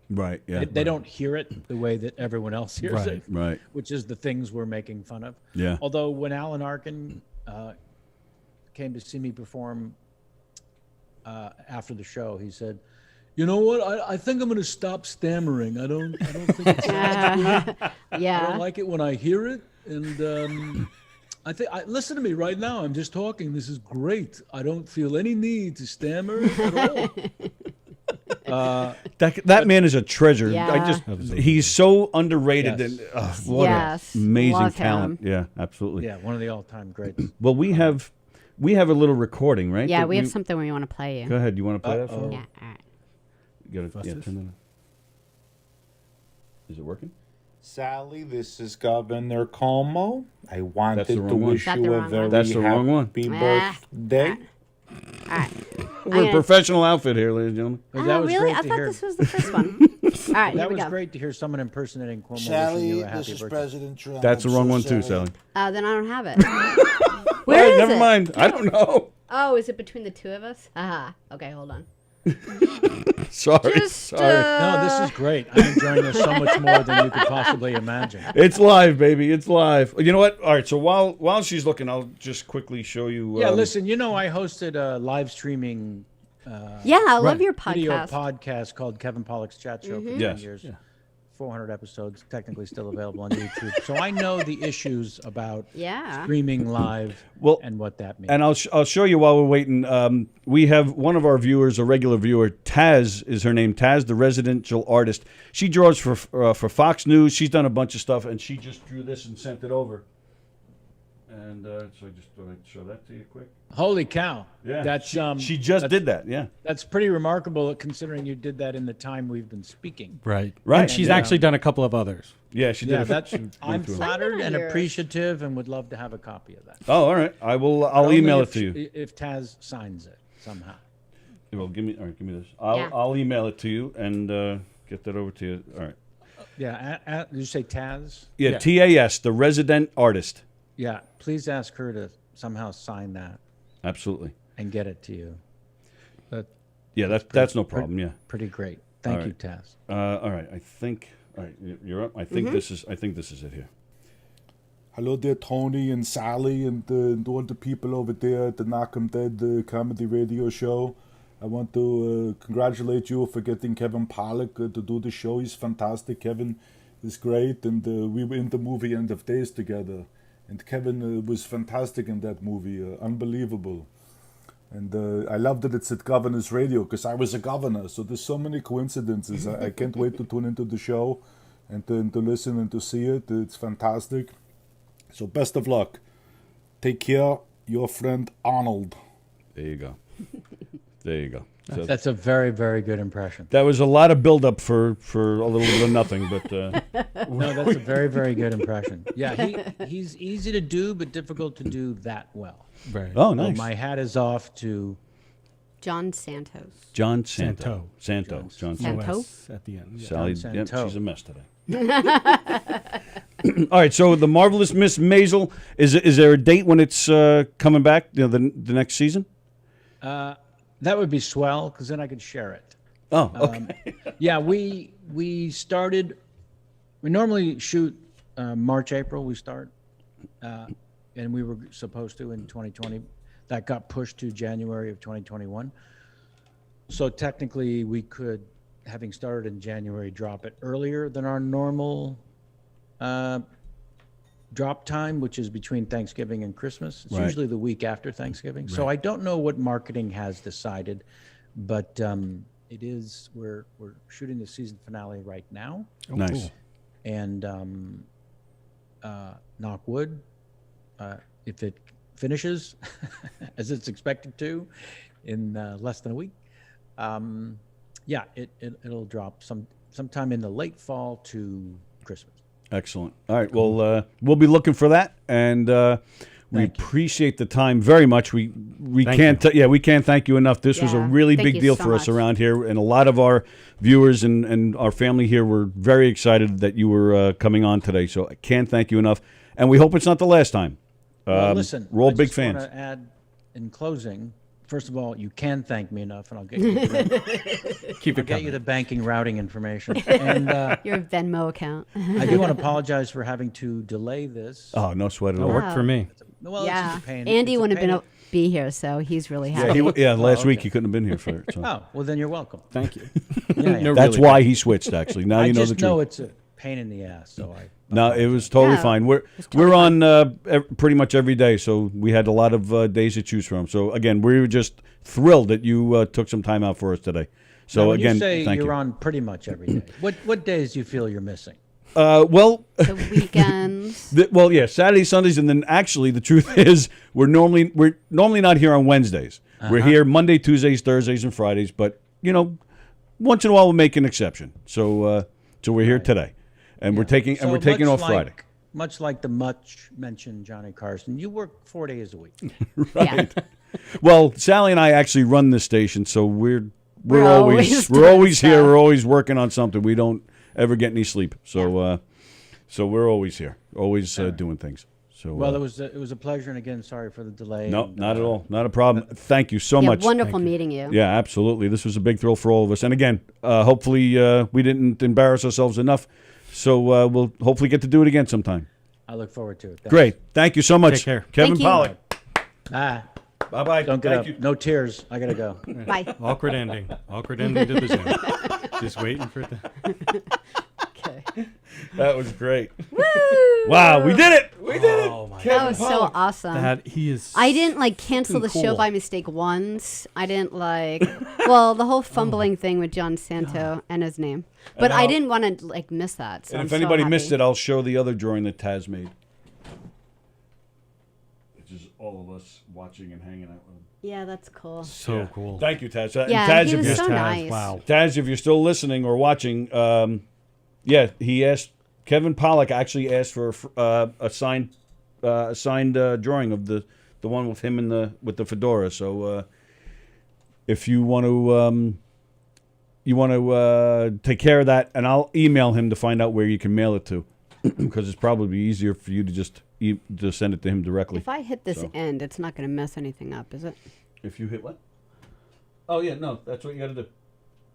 Right. Yeah. They don't hear it the way that everyone else hears it, Right. which is the things we're making fun of. Yeah. Although when Alan Arkin came to see me perform after the show, he said, "You know what? I think I'm going to stop stammering. I don't think it sounds good. I Yeah. don't like it when I hear it. And listen to me right now. I'm just talking. This is great. I don't feel any need to stammer at all." That man is a treasure. Yeah. He's so underrated. Yes. And what Yes. an amazing Love talent. him. Yeah, absolutely. Yeah, one of the all-time greats. Well, we have a little recording, right? Yeah, that we have something we want to play you. Go ahead. You want to play that for us? Yeah, all right. You gotta, yeah, turn that on. Is it working? Sallie, this is Governor Como. I That's wanted the to wrong one. wish That's you the a wrong very one. That's the wrong one. happy Ah. birthday. All right. We're a professional outfit here, ladies and gentlemen. But Oh, that was really? great I to thought hear. this was the first one. All right, here That we was go. great to hear someone impersonating Cuomo wishing Sally, you a this happy is birthday. President Trump. That's the I'm wrong so one too, sorry. Sally. Then I don't have it. All Where right, is never it? mind. I don't know. Oh, is it between the two of us? Aha. Okay, hold on. Sorry. Just, Sorry. No, this is great. I'm enjoying this so much more than you could possibly imagine. It's live, baby. It's live. You know what? All right. So while she's looking, I'll just quickly show you. Yeah, listen, I hosted a live streaming Yeah, I love your video podcast. podcast called Kevin Pollak's Chat Show for 10 Yes. years. 400 episodes, technically still available on YouTube. So I know the issues about Yeah. streaming live Well, and what that means. And I'll show you while we're waiting. We have one of our viewers, a regular viewer, Taz is her name. Taz, the residential artist. She draws for Fox News. She's done a bunch of stuff, and she just drew this and sent it over. And so I just thought I'd show that to you quick. Holy cow. Yeah, That's she just did that. Yeah, that's pretty remarkable considering you did that in the time we've been speaking. Right. Right. And she's And, actually done a couple of others. yeah, she did. Yeah, it. that's She went I'm through it. flattered and Yours. appreciative and would love to have a copy of that. Oh, all right. I'll Only email if it to you. If Taz signs it somehow. Well, give me this. Yeah. I'll email it to you and get that over to you. All right. Yeah, did you say Taz? Yeah, Yeah. TAS, the resident artist. Yeah, please ask her to somehow sign that Absolutely. and get it to you. Yeah, that's no problem. Yeah. Pretty great. Thank All you, right. Taz. All right. All right. You're up. I think this is it here. Hello there, Tony and Sally and all the people over there at the Knockem Dead comedy radio show. I want to congratulate you for getting Kevin Pollak to do the show. He's fantastic. Kevin is great, and we were in the movie End of Days together. And Kevin was fantastic in that movie, unbelievable. And I love that it's at Governor's Radio, because I was a governor, so there's so many coincidences. I can't wait to tune into the show and to listen and to see it. It's fantastic. So best of luck. Take care, your friend Arnold. There you go. There you go. So That's a very, very good impression. that was a lot of buildup for a little bit of nothing, but No, that's a very, very good impression. Yeah, he's easy to do, but difficult to do that well. Right. oh, So nice. my hat is off to John Santos. John Santo. Santo. John Santo. Santo. OS at the end. Yeah. Sally, John yep, Santo. she's a mess today. All right, so the Marvelous Miss Maisel, is there a date when it's coming back? The next season? that would be swell because then I could share it. Oh, okay. Yeah, we started. We normally shoot March, April. We start, and we were supposed to in 2020. That got pushed to January of 2021. So technically, we could, having started in January, drop it earlier than our normal drop time, which is between Thanksgiving and Christmas. It's Right. usually the week after Thanksgiving. So I don't know what marketing has decided, but it is we're shooting the season finale right now, Nice. and knock wood, if it finishes as it's expected to in less than a week, yeah, it'll drop sometime in the late fall to Christmas. Excellent. All right. Well, we'll be looking for that, and we appreciate the time very much. We can't we can't thank you enough. This was a Yeah. really Thank big you deal so for us much. around here, and a lot of our viewers and our family here were very excited that you were coming on today. So I can't thank you enough, and we hope it's not the last time. Well, listen, we're all I big just fans. want to add in closing. First of all, you can thank me enough, and I'll get you Keep it get you coming. the banking routing information. And Your Venmo account. I do want to apologize for having to delay this. Oh, no sweat at It all. worked for me. Well, it's Yeah. just a pain. Andy It's a wouldn't have pain be here, so he's really Yeah, happy. last okay. week he couldn't have been here for it. So. Oh, well, then you're welcome. Thank you. Yeah, yeah. That's why he switched. Actually, now I you know the just truth. know it's a pain in the ass, so I. No, it was totally Yeah, fine. We're on pretty much every day, so we had a lot of days to choose from. So again, we were just thrilled that you took some time out for us today. So Now, when again, you say thank you're you. on pretty much every day. What days do you feel you're missing? Well, The weekends. well, yeah, Saturdays, Sundays, and then actually the truth is we're normally not here on Wednesdays. We're here Monday, Tuesdays, Thursdays, and Fridays. But once in a while we'll make an exception. So we're here today. And we're taking much off like, Friday. Much like the much mentioned Johnny Carson, you work 4 days a week. Yeah. Well, Sally and I actually run this station, so we're We're always always we're doing always here. stuff. We're always working on something. We don't ever get any sleep. So so we're always here, always doing things. So Well, it was a pleasure, and again, sorry for the delay. no, and, not at all, not a problem. Thank you so much. Wonderful meeting you. Yeah, absolutely. This was a big thrill for all of us. And again, hopefully we didn't embarrass ourselves enough. So we'll hopefully get to do it again sometime. I look forward to it. Thanks. Great. Thank you so much. Take care. Kevin Thank you. Pollak. Bye-bye. Don't get Thank up. you. No tears. I got to go. Bye. Awkward ending. Awkward ending to the Zoom. Just waiting for the. Okay. That was great. Wow, we did it. We did it. Oh my That was so awesome. That he is. I didn't like cancel the show cool. by mistake once. I didn't like, well, the whole fumbling thing with John Santo and his name. But I didn't want to like miss that. So And I'm if so anybody happy. missed it, I'll show the other drawing that Taz made. Which is all of us watching and hanging out with him. Yeah, that's cool. So cool. Thank you, Taz. And Yeah, Taz, he if was you're, so nice. Wow. Taz, if you're still listening or watching, yeah, he asked. Kevin Pollak actually asked for a signed drawing of the one with him with the fedora. So if you want to take care of that, and I'll email him to find out where you can mail it to, because it's probably easier for you to just send it to him directly. If I hit this So. end, it's not going to mess anything up, is it? If you hit what? Oh yeah, no, that's what you got to do.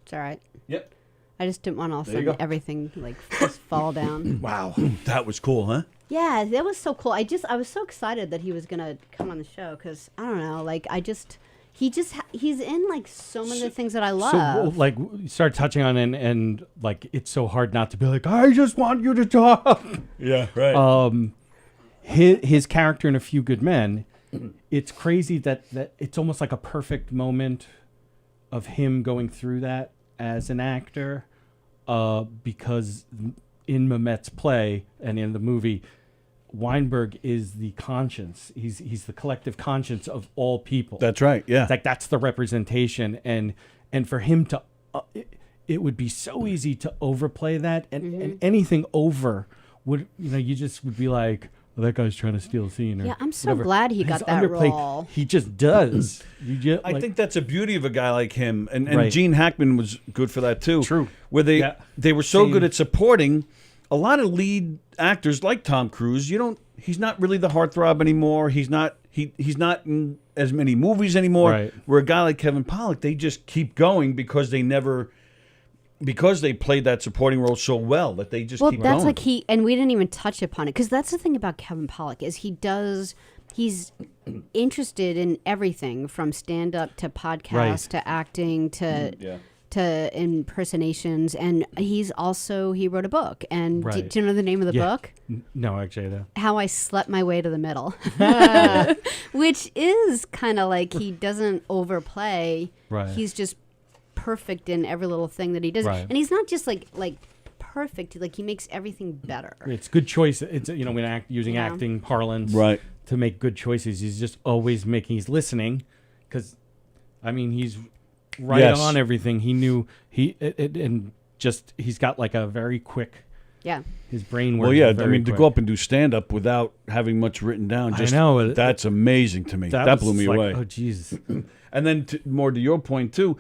It's all right. Yep. I just didn't want all of a There you sudden go. everything like just fall down. Wow, that was cool, huh? Yeah, that was so cool. I was so excited that he was gonna come on the show because I don't know, like he's in like so many of the things that I love. So, like, start touching on and like, it's so hard not to be like, I just want you to talk. Yeah, right. His character in A Few Good Men, it's crazy that it's almost like a perfect moment of him going through that as an actor, because in Mamet's play and in the movie, Weinberg is the conscience. He's the collective conscience of all people. That's right. Yeah. Like that's the representation, and for him to, it would be so easy to overplay that, and anything over would, you just would be like, well, that guy's trying to steal a scene. Or Yeah, I'm so whatever. glad he His got that underplay, role. He just does. I think that's a beauty of a guy like him, and Right. Gene Hackman was good for that too. True. Where Yeah. they were so Same. good at supporting. A lot of lead actors like Tom Cruise, he's not really the heartthrob anymore. He's not not in as many movies anymore. Right. Where a guy like Kevin Pollak, they just keep going because they played that supporting role so well that they just Well, keep that's going. like and we didn't even touch upon it because that's the thing about Kevin Pollak is he's interested in everything from stand up to podcast Right. to acting to Yeah. to impersonations, and he wrote a book. And Right. do you know the name of the Yeah. book? No, actually, though. How I Slept My Way to the Middle, which is kind of like he doesn't overplay. Right. He's just perfect in every little thing that he does, Right. and he's not just like perfect. Like he makes everything better. It's good choice. It's when using Yeah. acting parlance, Right. to make good choices. He's just always he's listening, because, I mean, he's right Yes. on everything. He knew and just he's got like a very quick. Yeah. His brain works. Well, yeah, I very mean, to quick. go up and do stand up without having much written down, I know. that's amazing to me. That was blew me like, away. Oh, Jesus. And then more to your point too,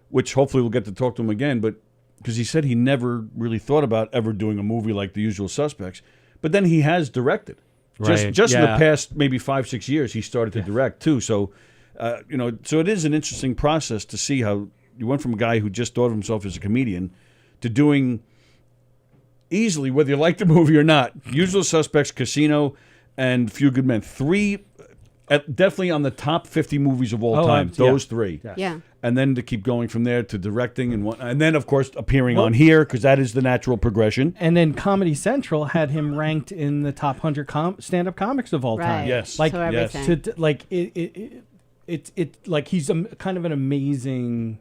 which hopefully we'll get to talk to him again, but because he said he never really thought about ever doing a movie like The Usual Suspects, but then he has directed. Right, Just in the yeah. past maybe 5-6 years, he started to direct too. So, so it is an interesting process to see how you went from a guy who just thought of himself as a comedian to doing easily, whether you like the movie or not, Usual Suspects, Casino, and Few Good Men. Three, definitely on the top 50 movies of all time. yeah. Those three. Yeah. Yeah. And then to keep going from there to directing and then of course appearing on here, because that is the natural progression. And then Comedy Central had him ranked in the top 100 stand-up comics of all Right. time. Yes. Like So yes. everything. like it like he's kind of an amazing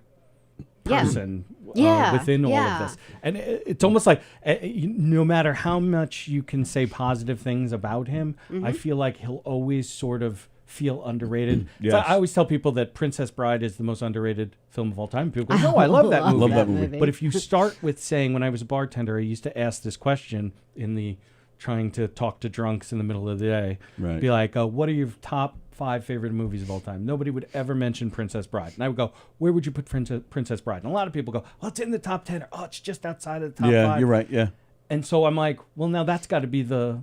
Yeah. person Yeah, within all yeah. of this, and it's almost like no matter how much you can say positive things about him, Mm-hmm. I feel like he'll always sort of feel underrated. Yes. So I always tell people that Princess Bride is the most underrated film of all time. People go, no, I love that movie. Love that movie. But if you start with saying, when I was a bartender, I used to ask this question in the trying to talk to drunks in the middle of the day. Right. Be like, what are your top 5 favorite movies of all time? Nobody would ever mention Princess Bride. And I would go, where would you put Princess Bride? And a lot of people go, oh, it's in the top 10. Or, oh, it's just outside of the top 5. Yeah, you're right. Yeah. And so I'm like, well, now that's got to be the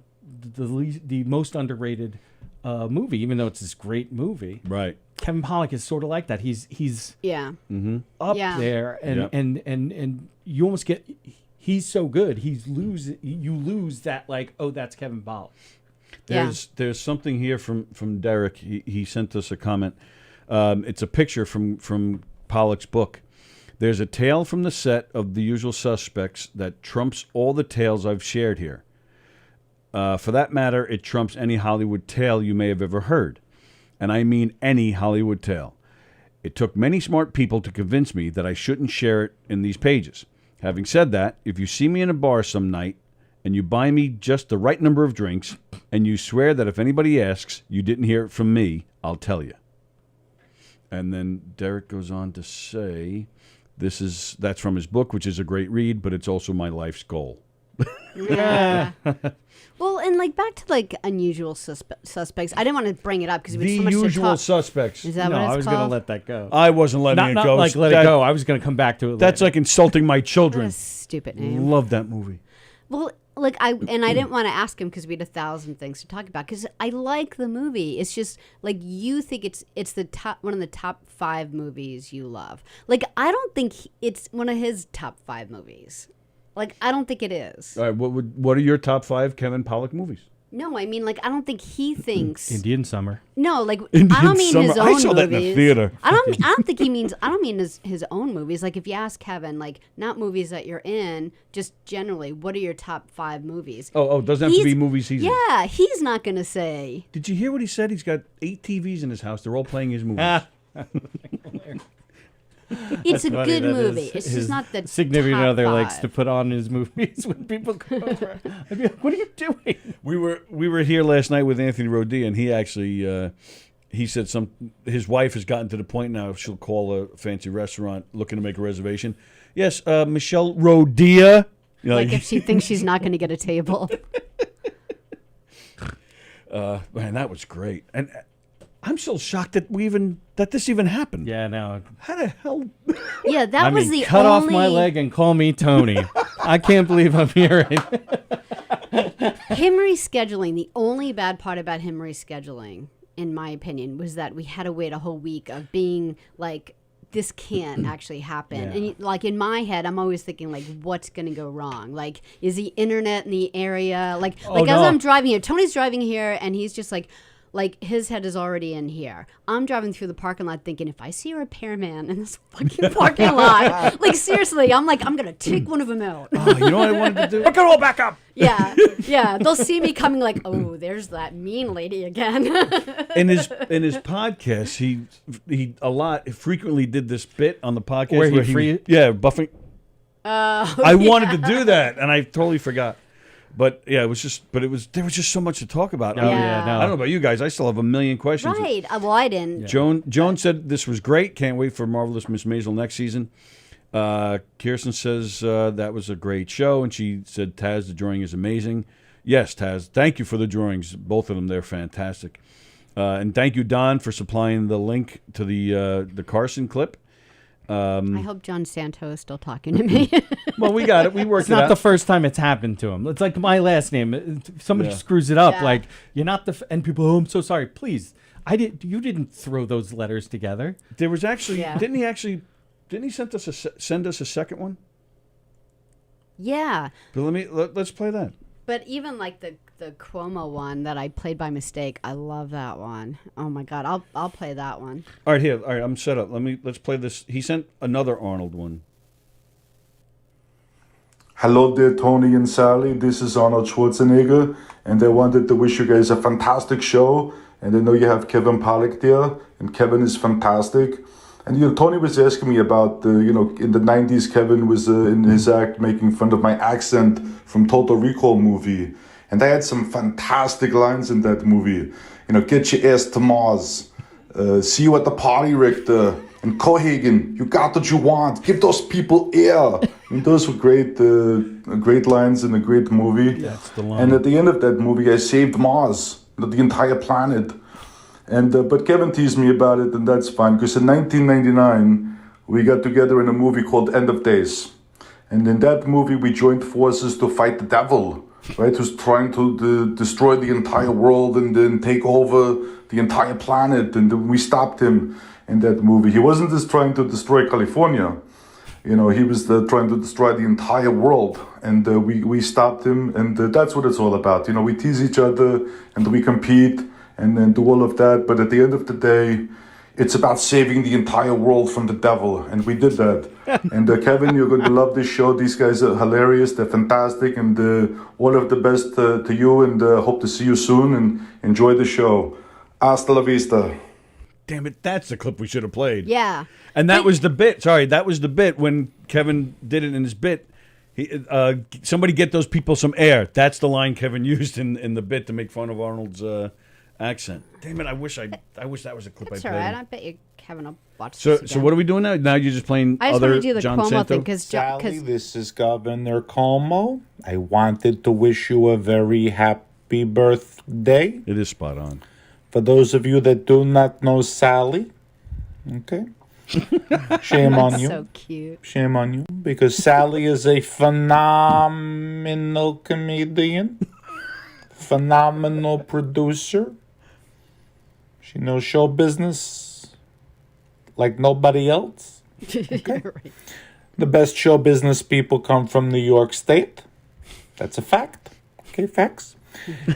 most underrated movie, even though it's this great movie. Right. Kevin Pollak is sort of like that. He's Yeah. up Yeah. there, and, Yep. and you almost get. He's so good. You lose that, like, oh, that's Kevin Pollak. There's something here from Derek. He sent us a comment. It's a picture from Pollak's book. There's a tale from the set of The Usual Suspects that trumps all the tales I've shared here. For that matter, it trumps any Hollywood tale you may have ever heard. And I mean any Hollywood tale. It took many smart people to convince me that I shouldn't share it in these pages. Having said that, if you see me in a bar some night and you buy me just the right number of drinks and you swear that if anybody asks, you didn't hear it from me, I'll tell you. And then Derek goes on to say, that's from his book, which is a great read, but it's also my life's goal. Yeah. Well, and like back to like Unusual Suspects. I didn't want to bring it up because we had so The much to Usual talk. Suspects. Is that No, what it's I was called? going to let that go. I wasn't letting it Not go. like let it go. I was going to come back to it. That's later. like insulting my What children. a stupid name. Love that movie. Well, like I didn't want to ask him because we had 1,000 things to talk about. Because I like the movie. It's just like you think it's the one of the top 5 movies you love. Like I don't think it's one of his top 5 movies. Like I don't think it is. All right, what are your top 5 Kevin Pollak movies? No, I mean like I don't think he thinks. Indian Summer. No, like Indian I don't mean his Summer. own I saw movies. that in the theater. I don't think he means. I don't mean his own movies. Like if you ask Kevin, like not movies that you're in, just generally, what are your top 5 movies? Oh, doesn't have to be movies he's in. Yeah, he's not gonna say. Did you hear what he said? He's got 8 TVs in his house. They're all playing his movies. It's a Funny good that movie. his- It's his just not the significant top other 5. likes to put on his movies when people come over. I'd be like, what are you doing? We were here last night with Anthony Rodia, and he actually he said his wife has gotten to the point now she'll call a fancy restaurant looking to make a reservation. Yes, Michelle Rodia. You know, Like if she thinks she's not going to get a table. man, that was great, and I'm still shocked that this even happened. Yeah, no. How the hell? Yeah, that I was mean, the cut only. off my leg and call me Tony. I can't believe I'm here. Him rescheduling. The only bad part about him rescheduling, in my opinion, was that we had to wait a whole week of being like, this can't actually happen. Yeah. And like in my head, I'm always thinking like, what's going to go wrong? Like, is the internet in the area? Like as no. I'm driving here, Tony's driving here, and he's just like his head is already in here. I'm driving through the parking lot thinking, if I see a repairman in this fucking parking lot, like seriously, I'm gonna take one of them out. Oh, you know what I wanted to do? Look it all back up. Yeah. They'll see me coming like, oh, there's that mean lady again. In his podcast, he frequently did this bit on the podcast Where he buffing. I wanted to do that, and I totally forgot. But yeah, there was just so much to talk about. Oh, yeah, no. I don't know about you guys. I still have a million questions. Right. Well, I didn't. Joan said this was great. Can't wait for Marvelous Miss Maisel next season. Kirsten says that was a great show, and she said, Taz, the drawing is amazing. Yes, Taz, thank you for the drawings. Both of them, they're fantastic. And thank you, Don, for supplying the link to the Carson clip. I hope John Santo is still talking to me. Well, we got it. We worked It's it not out. the first time it's happened to him. It's like my last name. If somebody Yeah. screws it up. Yeah. Like you're not and people. Oh, I'm so sorry. Please, you didn't throw those letters together. There was actually Yeah. didn't he send us a second one? Yeah. But let's play that. But even like the Cuomo one that I played by mistake, I love that one. Oh my God. I'll play that one. All right, I'm set up. Let's play this. He sent another Arnold one. Hello there, Tony and Sallie. This is Arnold Schwarzenegger, and I wanted to wish you guys a fantastic show. And I know you have Kevin Pollak there, and Kevin is fantastic. And Tony was asking me about, in the 90s, Kevin was in his act making fun of my accent from Total Recall movie. And I had some fantastic lines in that movie. get your ass to Mars. See you at the party, Richter. And Cohagen, you got what you want. Give those people air. Those were great lines in a great movie. That's the line. And at the end of that movie, I saved Mars, the entire planet. And but Kevin teased me about it, and that's fine. Because in 1999, we got together in a movie called End of Days. And in that movie, we joined forces to fight the devil, right? Who's trying to destroy the entire world and then take over the entire planet. And we stopped him in that movie. He wasn't just trying to destroy California. He was trying to destroy the entire world. And we stopped him. And that's what it's all about. We tease each other and we compete and then do all of that. But at the end of the day, it's about saving the entire world from the devil, and we did that. And Kevin, you're going to love this show. These guys are hilarious. They're fantastic, and all of the best to you, and hope to see you soon, and enjoy the show. Hasta la vista. Damn it, that's the clip we should have played. Yeah. And that was the bit. Sorry, that was the bit when Kevin did it in his bit. Somebody get those people some air. That's the line Kevin used in the bit to make fun of Arnold's accent. Damn it! I wish that was a clip That's I all played. right. I bet you Kevin will watch So this so again. what are we doing now? Now you're just playing I just other want to do the John Cuomo Santo? thing because Sally, this is Governor Cuomo. I wanted to wish you a very happy birthday. It is spot on. For those of you that do not know Sally, okay, shame on you. so cute. Shame on you, because Sally is a phenomenal comedian, phenomenal producer. She knows show business like nobody else. Okay. Right. The best show business people come from New York State. That's a fact. Okay, facts.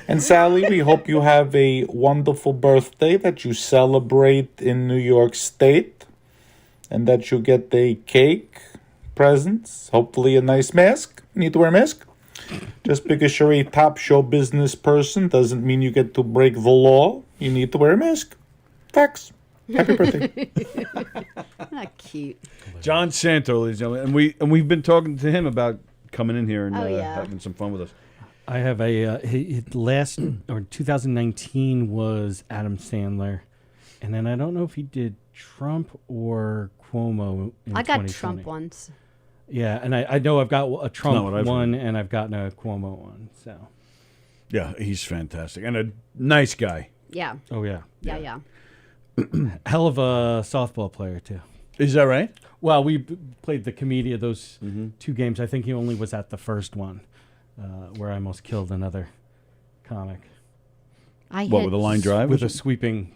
And Sally, we hope you have a wonderful birthday, that you celebrate in New York State, and that you get a cake, presents, hopefully a nice mask. You need to wear a mask. Just because you're a top show business person doesn't mean you get to break the law. You need to wear a mask. Facts. Happy birthday. Not cute. John Santo, ladies and gentlemen, and we've been talking to him about coming in here and yeah. having some fun with us. I have last or 2019 was Adam Sandler, and then I don't know if he did Trump or Cuomo. In I got 2020. Trump once. Yeah, and I know I've got a not Trump what I've one, and I've gotten a Cuomo one. So, Yeah, he's fantastic and a nice guy. Yeah. oh yeah, Yeah. hell of a softball player too. Is that right? Well, we played the comedian those 2 games. I think he only was at the first one, where I almost killed another comic I What, hit with a line drive? with a sweeping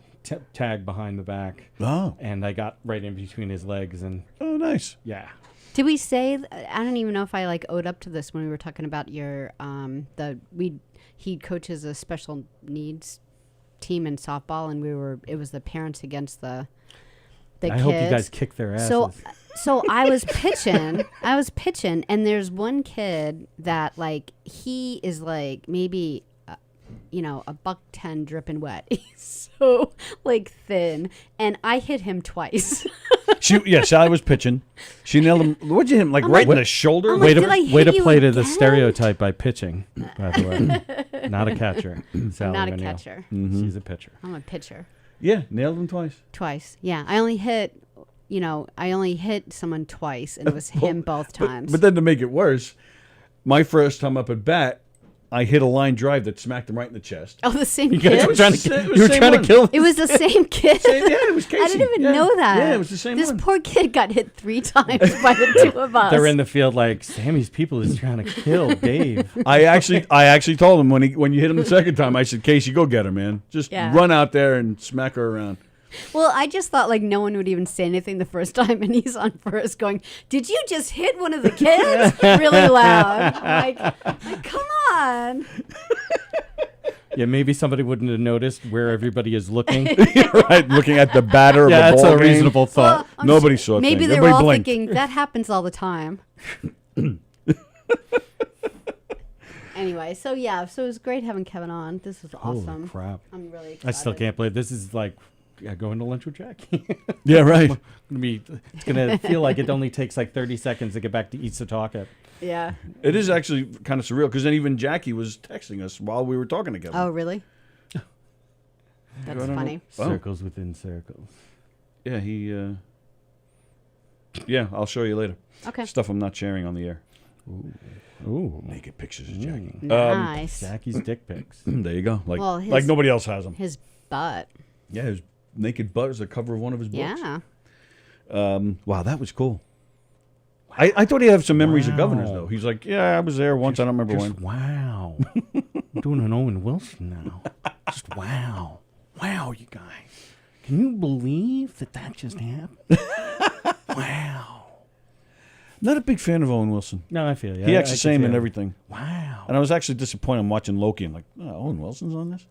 tag behind the back, Oh. and I got right in between his legs, and Oh, nice. yeah. Did we say? I don't even know if I owed up to this when we were talking about your he coaches a special needs team in softball, and it was the parents against the kids. I hope you guys kick their asses. So I was pitching, and there's one kid that he is maybe $110 dripping wet. He's so thin, and I hit him twice. Sally was pitching. She nailed him. What'd you hit him? Right in the shoulder? I'm way like, to did I hit way to you play to the again? stereotype by pitching. By the way, not a catcher. Sallie Not a O'Neill. catcher. She's a pitcher. I'm a pitcher. Yeah, nailed him twice. Twice. Yeah, I only hit someone twice, and it was him both times. But then to make it worse, my first time up at bat, I hit a line drive that smacked him right in the chest. oh, the same You guys kid? were trying It to, was you were the same trying to one. kill. It was the same kid. Yeah, it was Casey. I didn't even Yeah. know that. Yeah, it was the same This one. poor kid got hit 3 times by the 2 of us. They're in the field like Sammy's people is trying to kill Dave. I actually told him when you hit him the second time, I said, Casey, go get her, man. Just Yeah. run out there and smack her around. Well, I just thought no one would even say anything the first time, and he's on first going, "Did you just hit one of the kids?" really loud. I'm like, come on. Yeah, maybe somebody wouldn't have noticed where everybody is looking. Right, looking at the batter of Yeah, the that's ball a game. reasonable thought. I'm Nobody sure- saw a Maybe thing. they were Everybody all blinked. thinking that happens all the time. Anyway, so it was great having Kevin on. This was awesome. Holy crap! I'm really excited. I still can't believe this is going to lunch with Jackie. Yeah, right. It's gonna feel like it only takes 30 seconds to get back to East Setauket. Yeah. It is actually kind of surreal because then even Jackie was texting us while we were talking together. Oh, really? That's funny. Oh. Circles within circles. Yeah, he. Yeah, I'll show you later. Okay. Stuff I'm not sharing on the air. Ooh. Naked pictures of Jackie. Nice. Jackie's dick pics. There you go. Like, Well, his- like nobody else has them. His butt. Yeah, his naked butt is the cover of one of his books. Yeah. Wow, that was cool. I thought he'd have some memories of governors, Wow. though. He's like, yeah, I was there once. I don't remember when. Wow. I'm doing an Owen Wilson now. Just wow. Wow, you guys. Can you believe that just happened? Wow. Not a big fan of Owen Wilson. No, I feel you. He acts I the can same in feel it. everything. Wow. And I was actually disappointed. I'm watching Loki and like, oh, Owen Wilson's on this?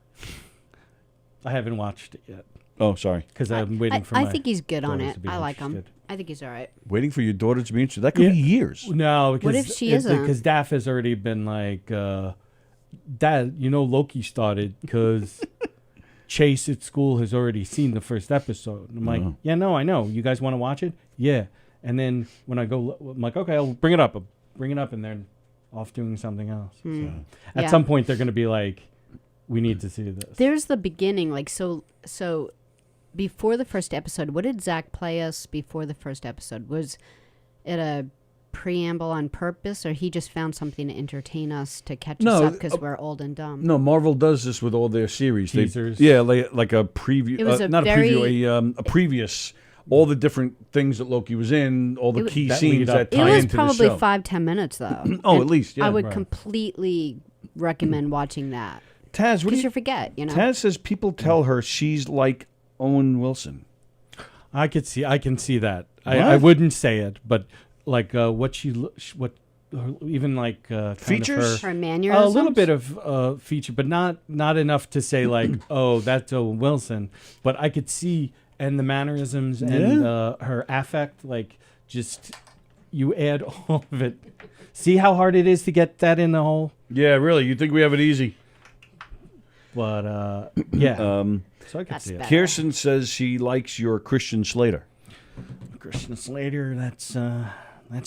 I haven't watched it yet Oh, sorry. because I'm waiting for I my think he's good on daughters it. to be I like him. interested. I think he's all right. Waiting for your daughter to be interested. That could be years. No, because What if she isn't? Because Daff has already been like, Dad, Loki started because Chase at school has already seen the first episode. I'm like, yeah, no, I know. You guys want to watch it? Yeah. And then when I go, I'm like, okay, I'll bring it up. And they're off doing something else. So at Yeah. some point, they're going to be like, we need to see this. There's the beginning, like so before the first episode, what did Zach play us before the first episode? Was it a preamble on purpose, or he just found something to entertain us to catch us up because we're old and dumb? No, Marvel does this with all their series. Teasers. Like a preview. It was not a preview, a previous. All the different things that Loki was in, all the key that scenes lead up that to It tie was into probably the show. 5-10 minutes though. Oh, And at least, yeah. I would Right. completely recommend watching that Taz, what do because you you? forget, Taz says people tell her she's like Owen Wilson. I can see that. What? I wouldn't say it, but like even like kind of Features? Her mannerisms. a little bit of feature, but not enough to say like, oh, that's Owen Wilson. But I could see and the mannerisms and her affect, like just you add all of it. See how hard it is to get that in the hole. Yeah, really. You think we have it easy? But yeah, so I could That's see it. better. Kirsten says she likes your Christian Slater. Christian Slater. That's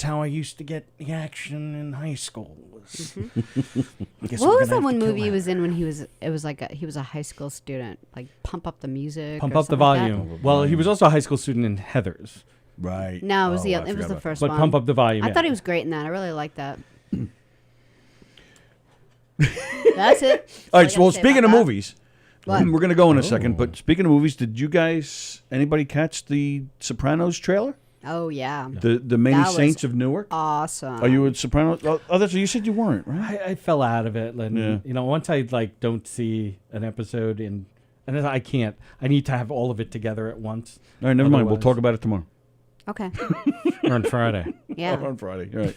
how I used to get the action in high school. I guess What we're was gonna that one have to movie he kill was in when he was? It was like he was a high school student. Like Pump Up the Music. Pump or Up the something like that. Volume. Well, he was also a high school student in Heathers, Right. No, it was Oh, the I it was forgot the about first but one. Pump Up the Volume. I yeah. thought he was great in that. I really liked that. That's it. All right. That's So, all I well, gotta say speaking of about that. movies, What? we're going to go in a second. But speaking of movies, did you guys, anybody catch the Sopranos trailer? Oh yeah, The Many That was Saints of Newark? awesome. Are you a Sopranos? Oh, that's you said you weren't, right? I fell out of it. And, Yeah. once I like don't see an episode and then I can't. I need to have all of it together at once. All right, never mind. We'll Otherwise- talk about it tomorrow. Okay. Or on Friday. Yeah. On Friday. All right.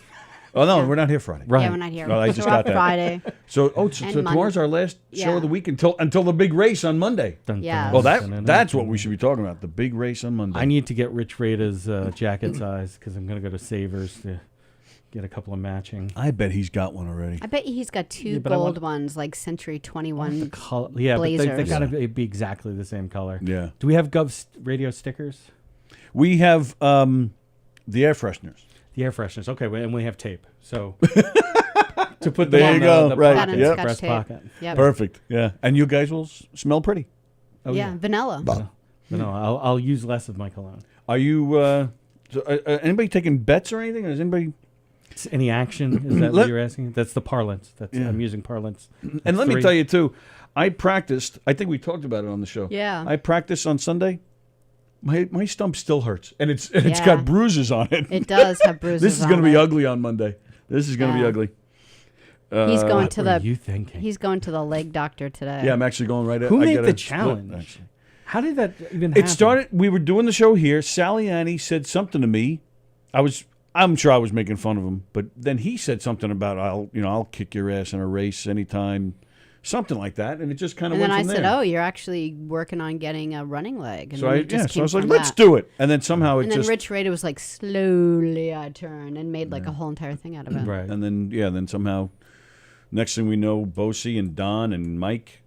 Oh, no, we're not here Friday. Right. Yeah, we're not here. No, I just We're got off that. Friday. So And tomorrow's our last show Yeah. of the week until the big race on Monday. Dun, Yeah. dun, Well, dun, dun, that's dun, what we should be talking about. The big race on Monday. I need to get Rich Rada's jacket size because I'm going to go to Savers to get a couple of matching. I bet he's got one already. I bet he's got two Yeah, but I gold want- ones, like Century 21. Color, yeah, but they Blazers. got to be exactly the same color. Yeah. Do we have radio stickers? We have the air fresheners. The air fresheners. Okay, and we have tape. So to put There them you on go. the Right. That and pocket, Yep. Scotch breast tape. pocket. Yep. Perfect. Yeah. And you guys will smell pretty. Oh, yeah, vanilla. But no, I'll use less of my cologne. Are you anybody taking bets or anything? Is anybody? Any action? Is that what you're asking? That's the parlance. I'm using parlance. And let me three. tell you too, I practiced. I think we talked about it on the show. Yeah. I practiced on Sunday. My stump still hurts, and it's Yeah. got bruises on it. It does have bruises. This is going to on be it. ugly on Monday. This is going to be Yeah. ugly. He's going What to were the. you thinking? He's going to the leg doctor today. Yeah, I'm actually going right. Who I made got the a split, challenge? actually. How did that even happen? It started. We were doing the show here. Sally Annie said something to me. I'm sure I was making fun of him, but then he said something about I'll kick your ass in a race anytime, something like that, and it just kind of And went then I from said, there. "Oh, you're actually working on getting a running leg." And So then I it just came was like, from let's that. do it, and then somehow it And then just Rich Rada was like, "Slowly I turn," and made like a whole entire thing out of it. right. and then somehow, next thing we know, Bosie and Don and Mike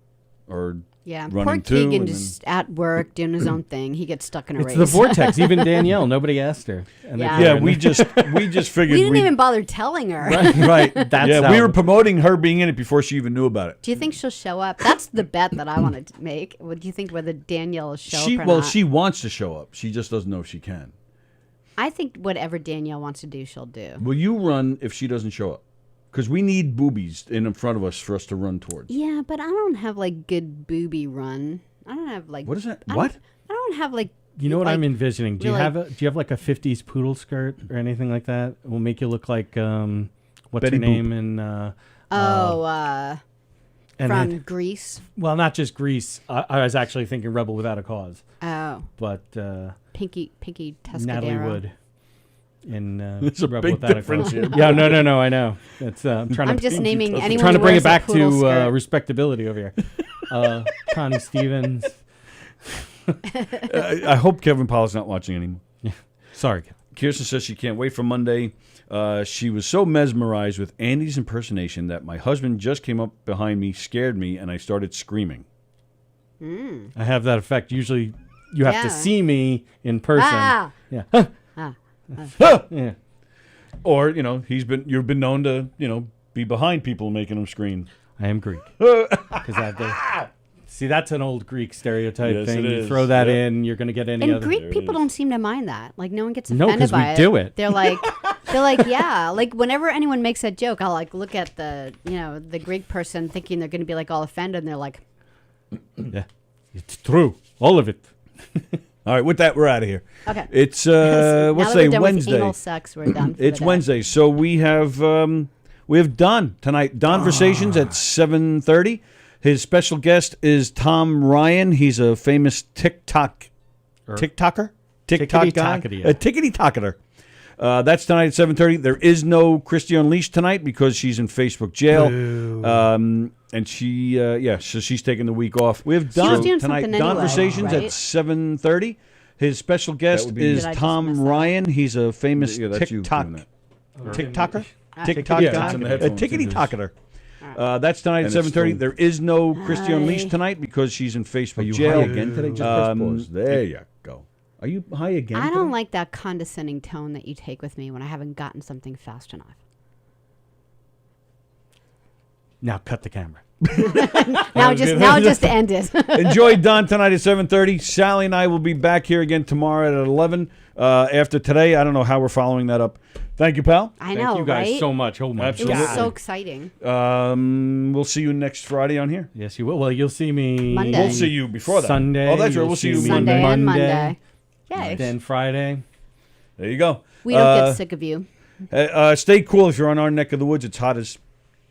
are Yeah, running poor too, Keegan and just at work doing his own thing. He gets stuck in a It's race. the vortex. Even Danielle, nobody asked her. And they Yeah. put her Yeah, in we there. just figured we didn't even bother telling her. right. That's yeah, how, we were promoting her being in it before she even knew about it. Do you think she'll show up? That's the bet that I wanted to make. What do you think? Whether Danielle will show up or not? She wants to show up. She just doesn't know if she can. I think whatever Danielle wants to do, she'll do. Will you run if she doesn't show up? Because we need boobies in front of us for us to run towards. Yeah, but I don't have like good booby run. I don't have like. What is that? I What? don't have like. You know what like, I'm envisioning? Do you really- have like a 50s poodle skirt or anything like that? It will make you look like what's Betty her name in and then- from Greece. well, not just Grease. I was actually thinking Rebel Without a Cause, Oh, but Pinky Tuscadero. Natalie Wood in There's a Rebel big Without difference a Cause. here. Yeah, no, I know. It's I'm trying I'm to just naming anyone trying to who bring wears it back a poodle to skirt. respectability over here. Connie Stevens. I hope Kevin Powell's not watching anymore. Sorry. Kirsten says she can't wait for Monday. She was so mesmerized with Andy's impersonation that my husband just came up behind me, scared me, and I started screaming. I have that effect. Usually, you have to Yeah. see me in person. Ah! Yeah. Yeah. Or you've been known to be behind people making them scream. I am Greek. Because I have to. See, that's an old Greek stereotype Yes, thing. it You is. throw that Yep. in, you're going to get any And other. Greek people don't seem to mind that. Like no one gets No, offended 'cause we by do it. They're like, yeah. Like whenever anyone makes that joke, I'll like look at the Greek person thinking they're going to be like all offended, and they're like, Yeah. It's true. All of it. All right, with that, we're out of here. okay. It's Now what's that we're say done Wednesday. With anal sex, we're done. For It's the day. Wednesday, so we have Don tonight. Donversations at 7:30. His special guest is Tom Ryan. He's a famous TikToker, TikTok guy, Tickety-tockety. a tickety-tocketer. That's tonight at 7:30. There is no Christy Unleashed tonight because she's in Facebook jail. And she, so she's taking the week off. We have Don doing tonight. something anyway, Donversations right? at 7:30. His special guest would be is Did I just Tom mess that? Ryan. He's a famous Yeah, that's you TikTok doing TikToker, Ah. TikTok Yeah, guy, it's in the a headphones. tickety-tocketer. That's tonight at And it's 7:30. still- There is no Christy Hi. Unleashed tonight because she's in Facebook Are you jail. high again today? Just press pause. There you go. Are you high again? I don't today? like that condescending tone that you take with me when I haven't gotten something fast enough. Now cut the camera. Now just end it. Enjoy Don tonight at 7:30. Sally and I will be back here again tomorrow at 11. After today, I don't know how we're following that up. Thank you, pal. I Thank know, you guys right? so much. Oh my It Absolutely. was God. so exciting. We'll see you next Friday on here. Yes, you will. Well, you'll see me Monday. We'll see you before that. Sunday. Oh, that's right. You'll We'll see you Sunday Monday. and Monday. Yay. Then Friday. There you go. We don't get sick of you. Stay cool if you're on our neck of the woods. It's hot as